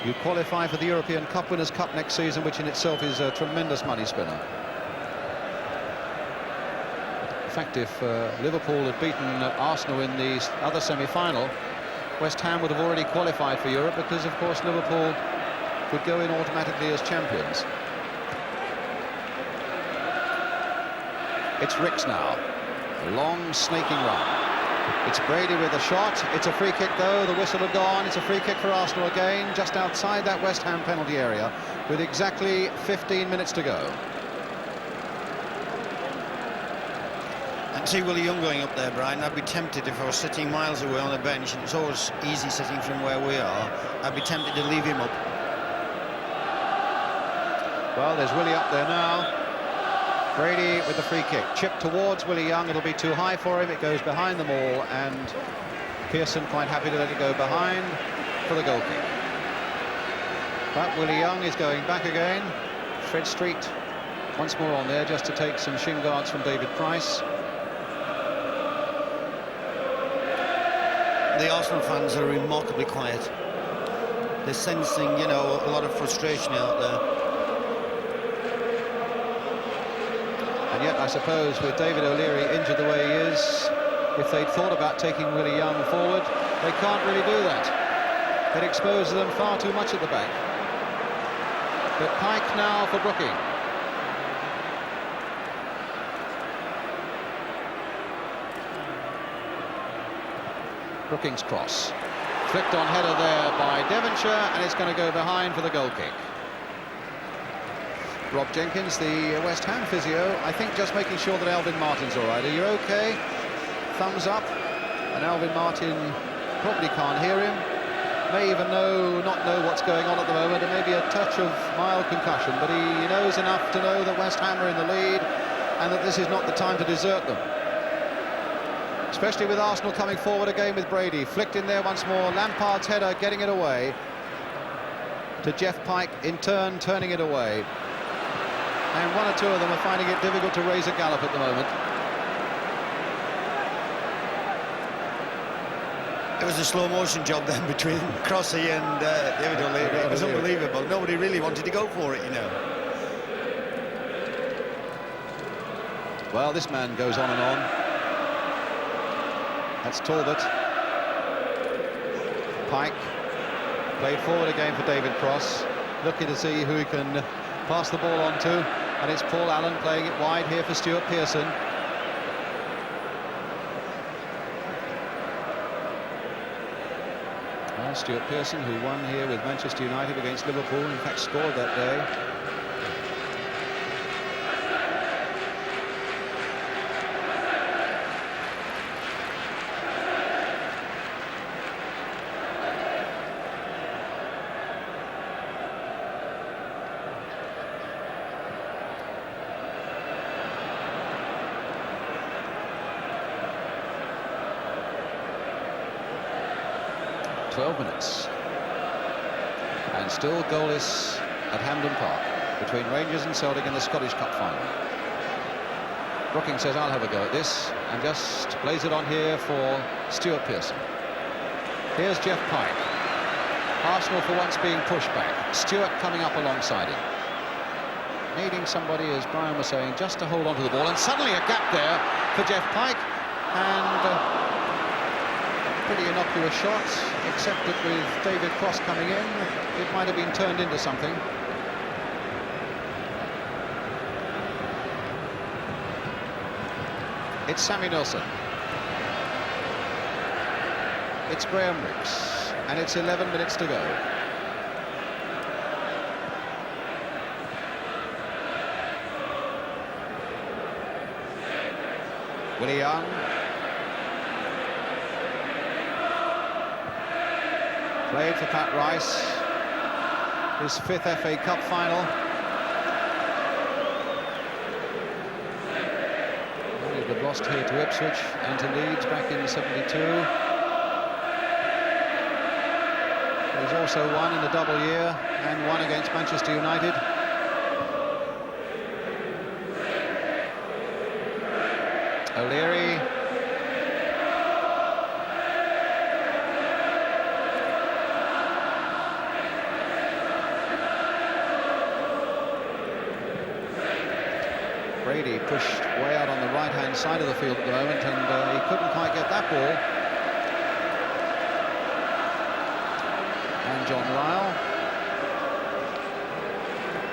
you qualify for the European Cup Winners' Cup next season, which in itself is a tremendous money spinner. In fact, if Liverpool had beaten Arsenal in the other semi-final, West Ham would have already qualified for Europe, because of course Liverpool would go in automatically as champions. It's Ricks now. A long snaking run. It's Brady with a shot. It's a free kick, though. The whistle had gone. It's a free kick for Arsenal again, just outside that West Ham penalty area, with exactly 15 minutes to go. And see Willie Young going up there, Brian. I'd be tempted, if I was sitting miles away on the bench, and it's always easy sitting from where we are, I'd be tempted to leave him up. Well, there's Willie up there now. Brady with the free kick, chipped towards Willie Young. It'll be too high for him. It goes behind them all, and Pearson quite happy to let it go behind for the goal kick. But Willie Young is going back again. Fred Street once more on there, just to take some shin guards from David Price. The Arsenal fans are remarkably quiet. They're sensing, you know, a lot of frustration out there. And yet, I suppose, with David O'Leary injured the way he is, if they'd thought about taking Willie Young forward, they can't really do that. It exposes them far too much at the back. But Pike now for Brooking. Brooking's cross. Flicked on header there by Devonshire, and it's going to go behind for the goal kick. Rob Jenkins, the West Ham physio, I think just making sure that Alvin Martin's all right. Are you okay? Thumbs up. And Alvin Martin probably can't hear him. May even not know what's going on at the moment. It may be a touch of mild concussion, but he knows enough to know that West Ham are in the lead and that this is not the time to desert them. Especially with Arsenal coming forward again with Brady. Flicked in there once more. Lampard's header getting it away to Jeff Pike, in turn turning it away. And one or two of them are finding it difficult to raise a gallop at the moment. It was a slow motion job then between Crossy and David O'Leary. It was unbelievable. Nobody really wanted to go for it, you know. Well, this man goes on and on. That's Talbot. Pike played forward again for David Cross, looking to see who he can pass the ball on to, and it's Paul Allen playing it wide here for Stuart Pearson. Well, Stuart Pearson, who won here with Manchester United against Liverpool, in fact scored that day. Minutes and still goalless at Hampden Park between Rangers and Celtic in the Scottish Cup final. Brookings says, I'll have a go at this, and just plays it on here for Stuart Pearson. Here's Jeff Pike. Arsenal for once being pushed back. Stuart coming up alongside him, needing somebody, as Brian was saying, just to hold on to the ball, and suddenly a gap there for Jeff Pike, and pretty innocuous shot, except that with David Cross coming in, it might have been turned into something. It's Sammy Nelson. It's Graham Ricks, and it's 11 minutes to go. Willie Young. Played for Pat Rice, his 5th FA Cup final. They've lost here to Ipswich and to Leeds back in '72. He's also won in the double year and won against Manchester United. O'Leary. Brady pushed way out on the right-hand side of the field at the moment, and he couldn't quite get that ball. And John Ryle.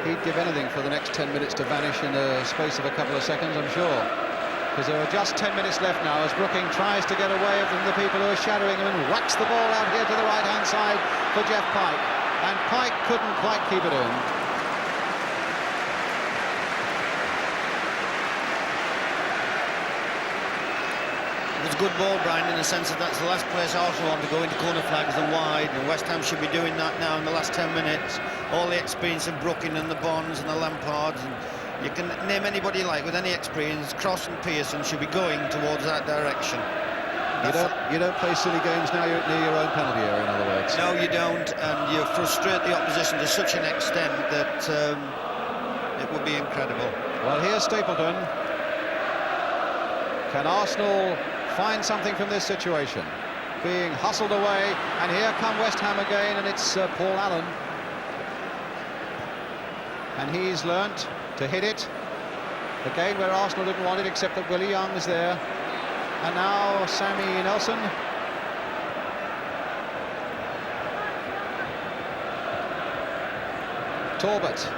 He'd give anything for the next 10 minutes to vanish in the space of a couple of seconds, I'm sure. Because there are just 10 minutes left now as Brooking tries to get away from the people who are shadowing him and whacks the ball out here to the right-hand side for Jeff Pike. And Pike couldn't quite keep it in. It was a good ball, Brian, in the sense that that's the last place Arsenal want to go into corner flags and wide, and West Ham should be doing that now in the last 10 minutes. All the experience of Brooking and the Bonds and the Lampards, and you can name anybody you like with any experience. Cross and Pearson should be going towards that direction. You don't play silly games now. You're near your own penalty area, in other words. No, you don't, and you frustrate the opposition to such an extent that it would be incredible. Well, here's Stapleton. Can Arsenal find something from this situation? Being hustled away, and here come West Ham again, and it's Paul Allen. And he's learnt to hit it again where Arsenal didn't want it, except that Willie Young is there. And now Sammy Nelson. Talbot.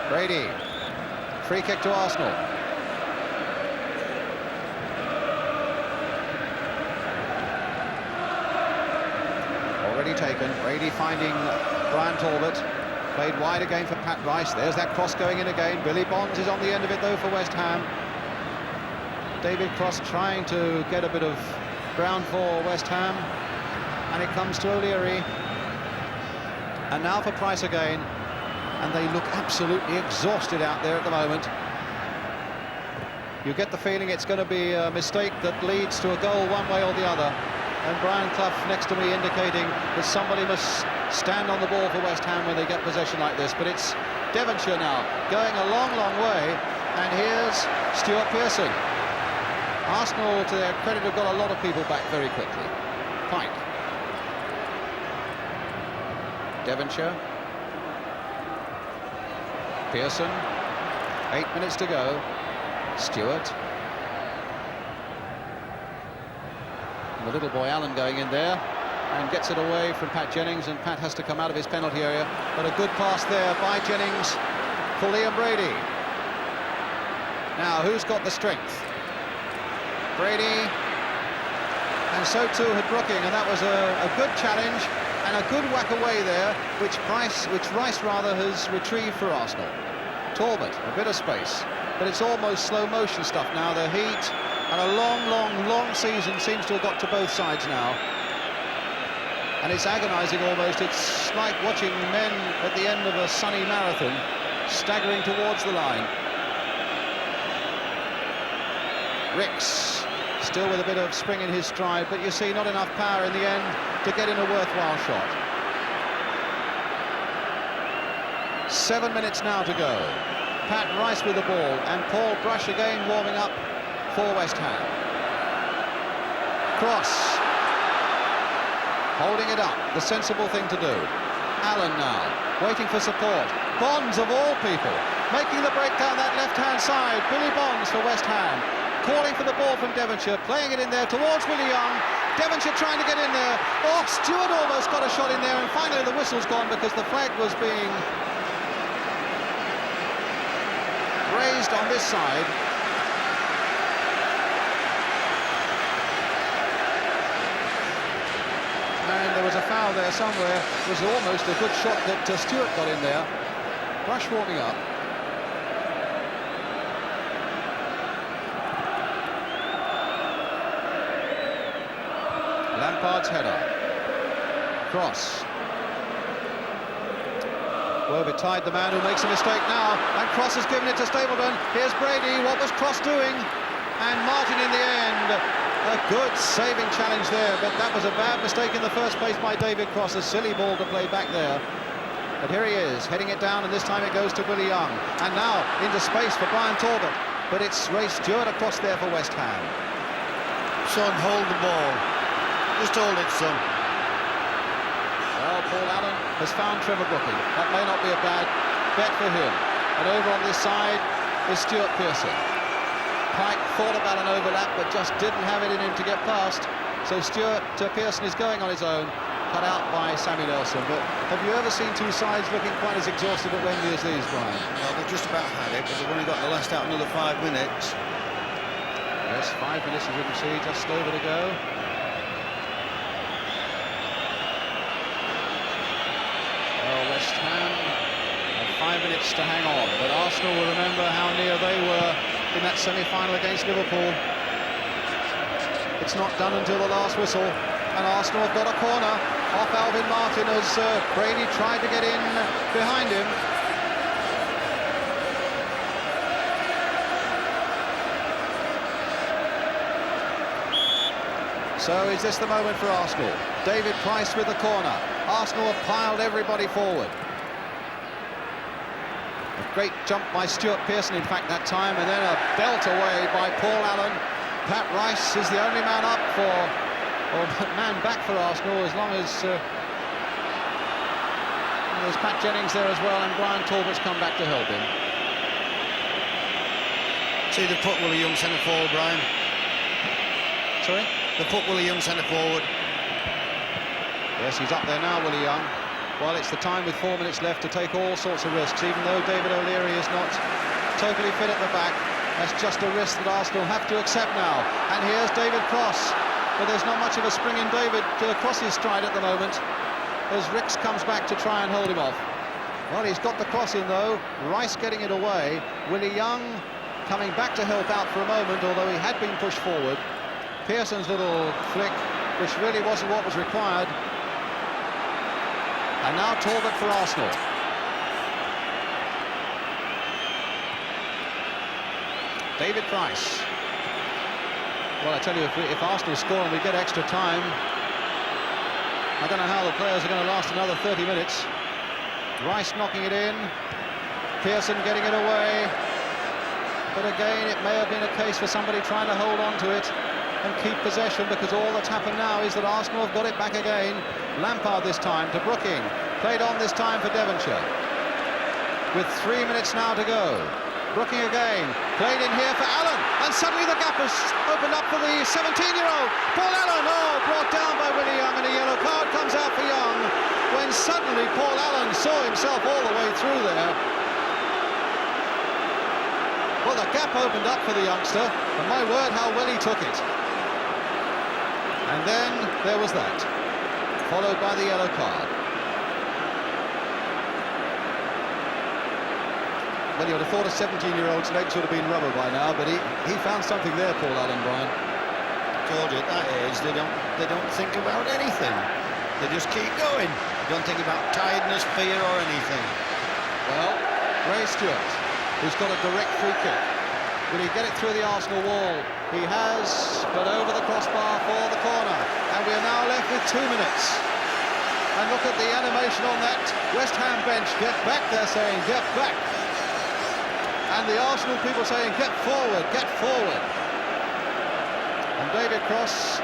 Brady. Free kick to Arsenal. already taken. Brady finding Brian Talbot. Played wide again for Pat Rice. There's that cross going in again. Billy Bonds is on the end of it though for West Ham. David Cross trying to get a bit of ground for West Ham. And it comes to O'Leary. And now for Price again. And they look absolutely exhausted out there at the moment. You get the feeling it's going to be a mistake that leads to a goal one way or the other. And Brian Clough next to me indicating that somebody must stand on the ball for West Ham when they get possession like this. But it's Devonshire now going a long, long way. And here's Stuart Pearson. Arsenal, to their credit, have got a lot of people back very quickly. Pike. Devonshire. Pearson. 8 minutes to go. Stewart. And the little boy Allen going in there and gets it away from Pat Jennings, and Pat has to come out of his penalty area. But a good pass there by Jennings for Liam Brady. Now, who's got the strength? Brady, and so too had Brooking, and that was a good challenge and a good whack away there, which Rice has retrieved for Arsenal. Talbot, a bit of space, but it's almost slow motion stuff now. The heat and a long season seems to have got to both sides now, and it's agonising almost. It's like watching men at the end of a sunny marathon staggering towards the line. Ricks still with a bit of spring in his stride, but you see not enough power in the end to get in a worthwhile shot. 7 minutes now to go. Pat Rice with the ball, and Paul Brush again warming up for West Ham. Cross. Holding it up, the sensible thing to do. Allen now, waiting for support. Bonds, of all people, making the break down that left-hand side. Billy Bonds for West Ham. Calling for the ball from Devonshire, playing it in there towards Willie Young. Devonshire trying to get in there. Oh, Stewart almost got a shot in there, and finally the whistle's gone because the flag was being raised on this side. And there was a foul there somewhere. It was almost a good shot that Stewart got in there. Rush warming up. Lampard's header. Cross. Wobbett tied the man who makes a mistake now, and Cross has given it to Stapleton. Here's Brady. What was Cross doing? And Martin in the end. A good saving challenge there, but that was a bad mistake in the first place by David Cross. A silly ball to play back there. But here he is, heading it down, and this time it goes to Willie Young. And now into space for Brian Talbot. But it's Ray Stewart across there for West Ham. Son, hold the ball. Just hold it, son. Well, Paul Allen has found Trevor Brooking. That may not be a bad bet for him. And over on this side is Stuart Pearson. Pike thought about an overlap, but just didn't have it in him to get past. So Stuart Pearson is going on his own, cut out by Sammy Nelson. But have you ever seen two sides looking quite as exhausted at Wembley as these, Brian? Well, they've just about had it, but they've only got to last out another 5 minutes. Yes, 5 minutes, as you can see, just over to go. Well, West Ham have 5 minutes to hang on, but Arsenal will remember how near they were in that semi-final against Liverpool. It's not done until the last whistle, and Arsenal have got a corner off Alvin Martin as Brady tried to get in behind him. So is this the moment for Arsenal? David Price with the corner. Arsenal have piled everybody forward. A great jump by Stuart Pearson, in fact, that time, and then a belt away by Paul Allen. Pat Rice is the only man up for, or man back for Arsenal, as long as there's Pat Jennings there as well, and Brian Talbot's come back to help him. See the put Willie Young centre forward, Brian. Sorry? The put Willie Young centre forward. Yes, he's up there now, Willie Young. Well, it's the time with 4 minutes left to take all sorts of risks, even though David O'Leary is not totally fit at the back. That's just a risk that Arsenal have to accept now. And here's David Cross, but there's not much of a spring in David Cross's stride at the moment. as Ricks comes back to try and hold him off. Well, he's got the cross in though. Rice getting it away. Willie Young coming back to help out for a moment, although he had been pushed forward. Pearson's little flick, which really wasn't what was required. And now Talbot for Arsenal. David Price. Well, I tell you, if Arsenal score and we get extra time, I don't know how the players are going to last another 30 minutes. Rice knocking it in. Pearson getting it away. But again, it may have been a case for somebody trying to hold on to it and keep possession, because all that's happened now is that Arsenal have got it back again. Lampard this time to Brooking. Played on this time for Devonshire. With 3 minutes now to go. Brooking again, played in here for Allen, and suddenly the gap has opened up for the 17-year-old. Paul Allen, brought down by Willie Young, and a yellow card comes out for Young, when suddenly Paul Allen saw himself all the way through there. Well, the gap opened up for the youngster, and my word, how well he took it. And then there was that, followed by the yellow card. Well, you would have thought a 17-year-old's legs would have been rubber by now, but he found something there, Paul Allen, Brian. Told you, at that age, they don't think about anything. They just keep going. They don't think about tiredness, fear, or anything. Well, Ray Stewart, who's got a direct free kick. Will he get it through the Arsenal wall? He has, but over the crossbar for the corner. And we are now left with 2 minutes. And look at the animation on that West Ham bench. Get back, they're saying, get back. And the Arsenal people saying, get forward, get forward. And David Cross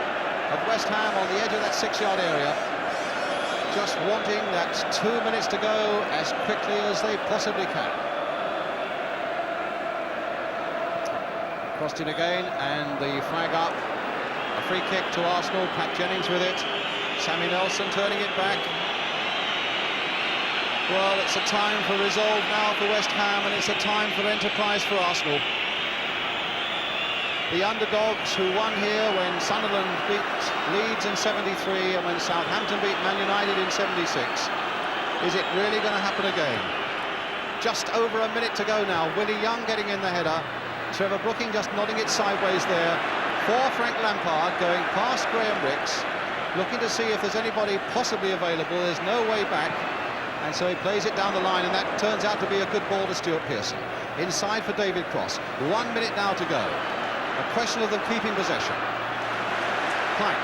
of West Ham on the edge of that 6-yard area, just wanting that 2 minutes to go as quickly as they possibly can. Crossed in again, and the flag up. A free kick to Arsenal, Pat Jennings with it. Sammy Nelson turning it back. Well, it's a time for resolve now for West Ham, and it's a time for enterprise for Arsenal. The underdogs who won here when Sunderland beat Leeds in '73 and when Southampton beat Man United in '76. Is it really going to happen again? Just over a minute to go now. Willie Young getting in the header. Trevor Brooking just nodding it sideways there. For Frank Lampard going past Graham Ricks, looking to see if there's anybody possibly available. There's no way back. And so he plays it down the line, and that turns out to be a good ball to Stuart Pearson. Inside for David Cross. 1 minute now to go. A question of them keeping possession. Plank.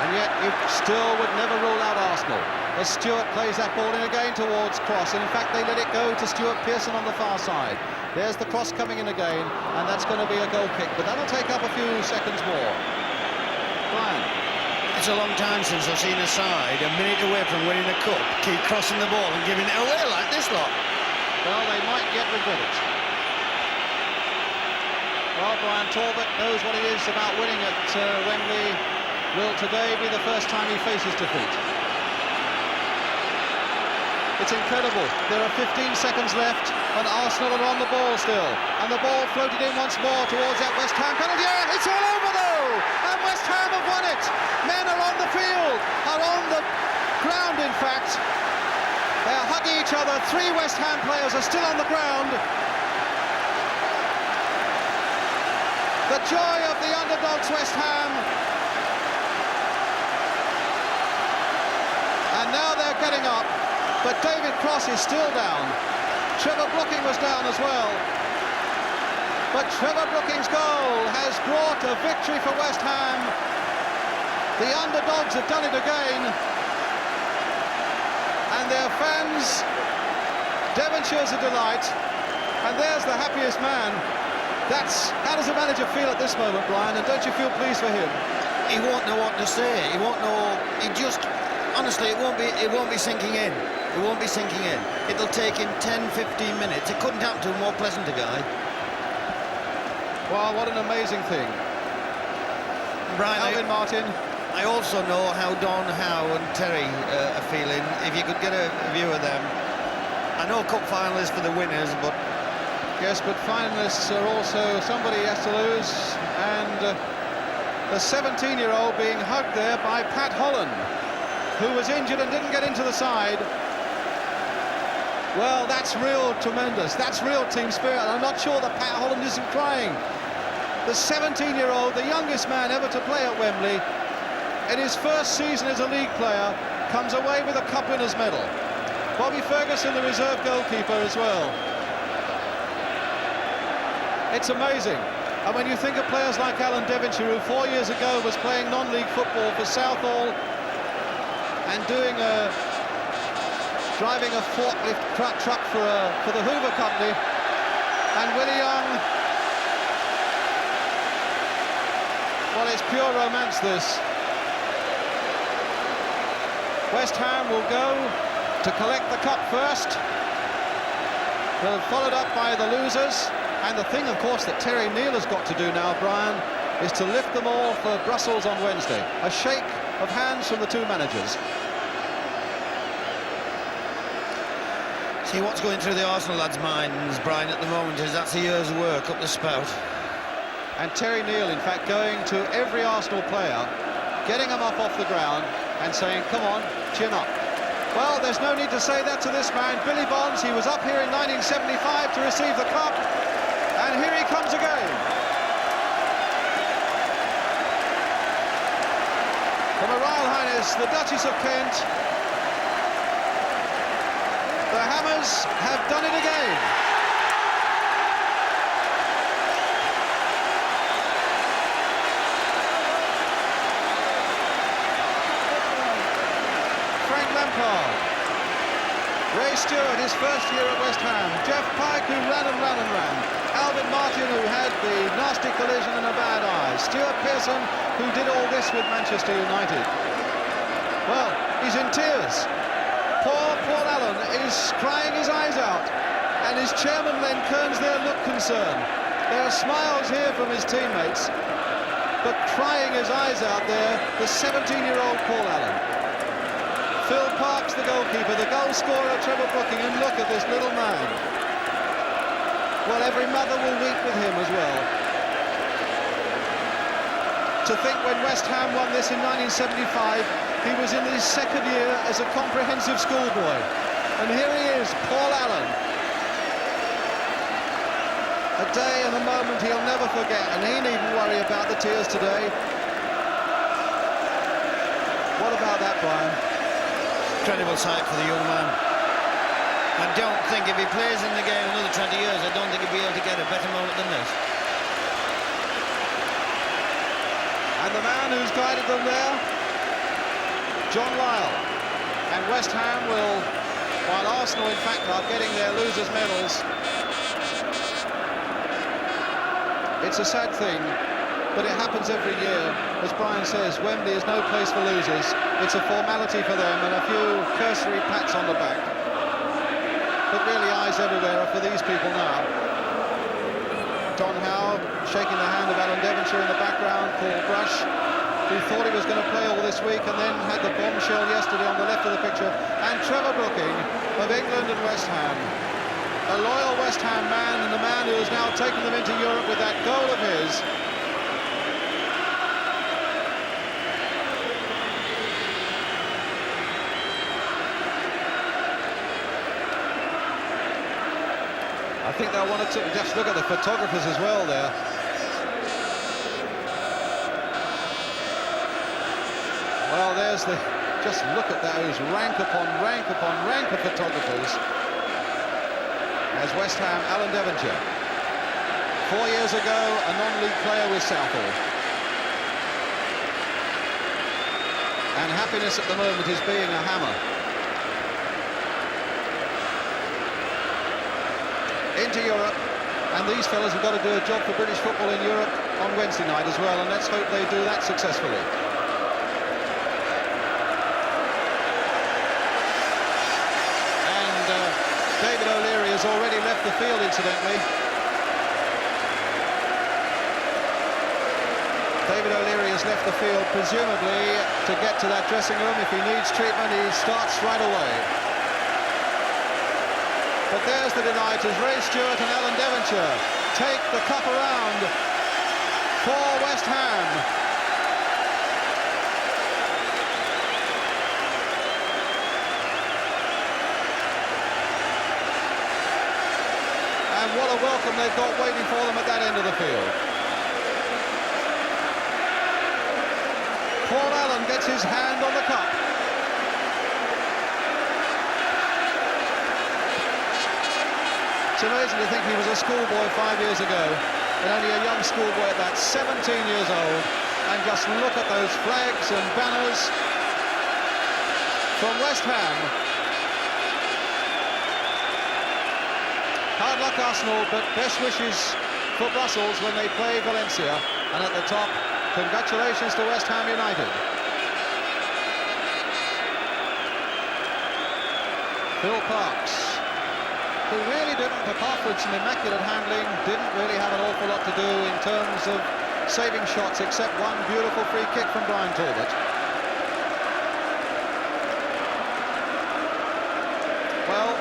And yet you still would never rule out Arsenal, as Stuart plays that ball in again towards Cross, and in fact they let it go to Stuart Pearson on the far side. There's the cross coming in again, and that's going to be a goal kick, but that'll take up a few seconds more. Brian. It's a long time since I've seen a side a minute away from winning a cup keep crossing the ball and giving it away like this lot. Well, they might yet regret it. Well, Brian Talbot knows what it is about winning at Wembley. Will today be the first time he faces defeat? It's incredible. There are 15 seconds left, and Arsenal are on the ball still. And the ball floated in once more towards that West Ham penalty. Yeah, it's all over though! And West Ham have won it! Men are on the field, are on the ground in fact. They're hugging each other. 3 West Ham players are still on the ground. The joy of the underdogs West Ham. And now they're getting up. But David Cross is still down. Trevor Brooking was down as well. But Trevor Brooking's goal has brought a victory for West Ham. The underdogs have done it again. And their fans, Devonshire's a delight. And there's the happiest man. How does the manager feel at this moment, Brian? And don't you feel pleased for him? He won't know what to say. He won't know. Honestly, it won't be sinking in. It won't be sinking in. It'll take him 10-15 minutes. It couldn't happen to a more pleasant guy. Well, what an amazing thing. Brian, Alvin Martin. I also know how Don, Howe and Terry are feeling. If you could get a view of them. I know cup finalists for the winners, but... Yes, but finalists are also somebody has to lose. And the 17-year-old being hugged there by Pat Holland. who was injured and didn't get into the side. Well, that's real tremendous. That's real team spirit. I'm not sure that Pat Holland isn't crying. The 17-year-old, the youngest man ever to play at Wembley, in his first season as a league player, comes away with a cup winner's medal. Bobby Ferguson, the reserve goalkeeper, as well. It's amazing. And when you think of players like Alan Devonshire, who 4 years ago was playing non-league football for Southall and driving a forklift truck for the Hoover Company, and Willie Young, well, it's pure romance, this. West Ham will go to collect the cup first. They're followed up by the losers. And the thing, of course, that Terry Neal has got to do now, Brian, is to lift them all for Brussels on Wednesday. A shake of hands from the two managers. See, what's going through the Arsenal lads' minds, Brian, at the moment is that's a year's work up the spout. And Terry Neal, in fact, going to every Arsenal player, getting them up off the ground and saying, come on, chin up. Well, there's no need to say that to this man, Billy Bonds. He was up here in 1975 to receive the cup, and here he comes again. From Her Royal Highness, the Duchess of Kent, the Hammers have done it again. Frank Lampard, Ray Stewart, his first year at West Ham, Jeff Pike, who ran and ran and ran, Alvin Martin, who had the nasty collision and a bad eye, Stuart Pearson, who did all this with Manchester United. Well, he's in tears. Poor Paul Allen is crying his eyes out, and his chairman Len Kearns there look concerned. There are smiles here from his teammates, but crying his eyes out there, the 17-year-old Paul Allen. Phil Parkes, the goalkeeper, the goal scorer, Trevor Brooking, and look at this little man. Well, every mother will weep with him as well. To think when West Ham won this in 1975, he was in his second year as a comprehensive schoolboy. And here he is, Paul Allen. A day and a moment he'll never forget, and he needn't worry about the tears today. What about that, Brian? Incredible sight for the young man. I don't think if he plays in the game another 20 years, I don't think he'll be able to get a better moment than this. And the man who's guided them there, John Lyle. And West Ham will, while Arsenal in fact are getting their losers' medals. It's a sad thing, but it happens every year. As Brian says, Wembley is no place for losers. It's a formality for them and a few cursory pats on the back. But really, eyes everywhere are for these people now. Don Howe shaking the hand of Alan Devonshire in the background, Paul Brush, who thought he was going to play all this week and then had the bombshell yesterday on the left of the picture, and Trevor Brooking of England and West Ham. A loyal West Ham man, and the man who has now taken them into Europe with that goal of his. I think they'll want to just look at the photographers as well there. Well, there's the... Just look at those rank upon rank upon rank of photographers. As West Ham, Alan Devonshire. 4 years ago, a non-league player with Southall. And happiness at the moment is being a Hammer. Into Europe, and these fellas have got to do a job for British football in Europe on Wednesday night as well, and let's hope they do that successfully. And David O'Leary has already left the field, incidentally. David O'Leary has left the field, presumably to get to that dressing room. If he needs treatment, he starts right away. But there's the delight as Ray Stewart and Alan Devonshire take the cup around for West Ham. a welcome they've got waiting for them at that end of the field. Paul Allen gets his hand on the cup. It's amazing to think he was a schoolboy 5 years ago, and only a young schoolboy at that, 17 years old, and just look at those flags and banners from West Ham. Hard luck Arsenal, but best wishes for Brussels when they play Valencia, and at the top, congratulations to West Ham United. Phil Parks, who really didn't, apart from some immaculate handling, didn't really have an awful lot to do in terms of saving shots, except one beautiful free kick from Brian Talbot. Well,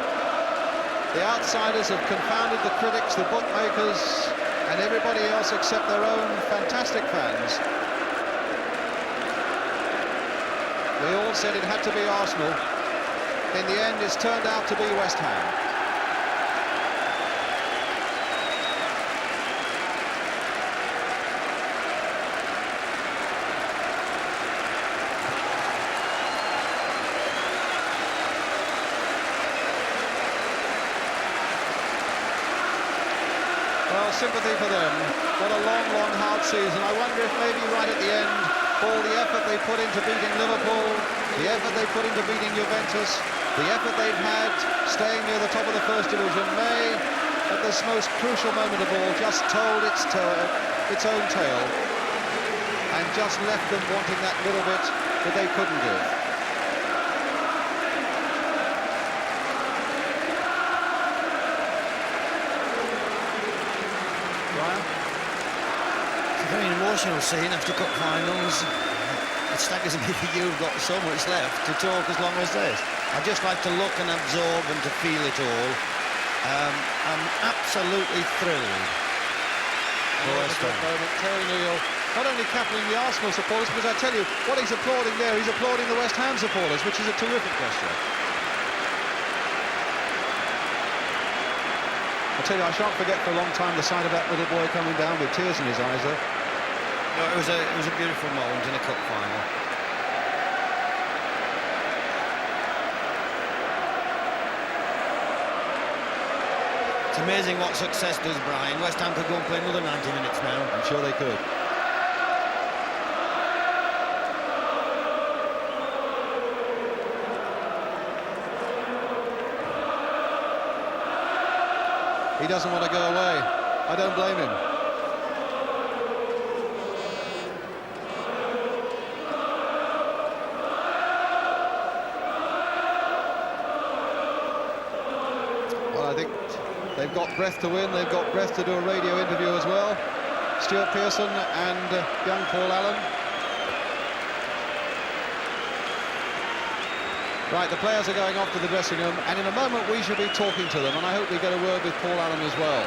the outsiders have confounded the critics, the bookmakers, and everybody else except their own fantastic fans. We all said it had to be Arsenal. In the end, it's turned out to be West Ham. Well, sympathy for them. What a long, long, hard season. I wonder if maybe right at the end, all the effort they put into beating Liverpool, the effort they put into beating Juventus, the effort they've had staying near the top of the First Division may, at this most crucial moment of all, just told its own tale and just left them wanting that little bit that they couldn't give. Brian? It's a very emotional scene after cup finals. It staggers me that you've got so much left to talk as long as this. I'd just like to look and absorb and to feel it all. I'm absolutely thrilled. Terry Neal, not only capping the Arsenal supporters, because I tell you, what he's applauding there, he's applauding the West Ham supporters, which is a terrific gesture. I tell you, I shan't forget for a long time the sight of that little boy coming down with tears in his eyes there. No, it was a beautiful moment in a cup final. It's amazing what success does, Brian. West Ham could go and play another 90 minutes now. I'm sure they could. He doesn't want to go away. I don't blame him. Well, I think they've got breath to win. They've got breath to do a radio interview as well. Stuart Pearson and young Paul Allen. Right, the players are going off to the dressing room, and in a moment we should be talking to them, and I hope we get a word with Paul Allen as well.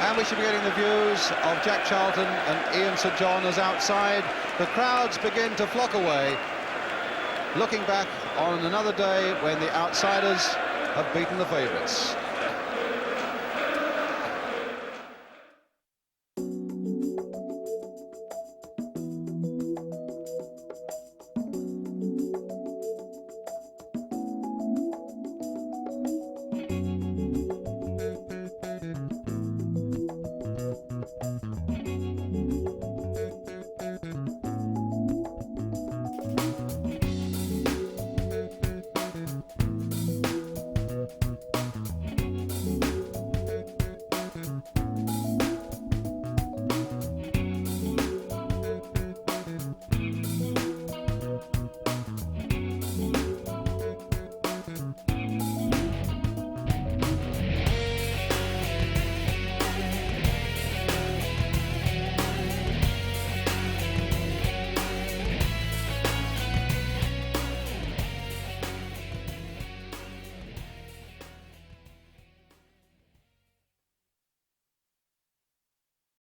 And we should be getting the views of Jack Charlton and Ian St John as outside the crowds begin to flock away, looking back on another day when the outsiders have beaten the favourites.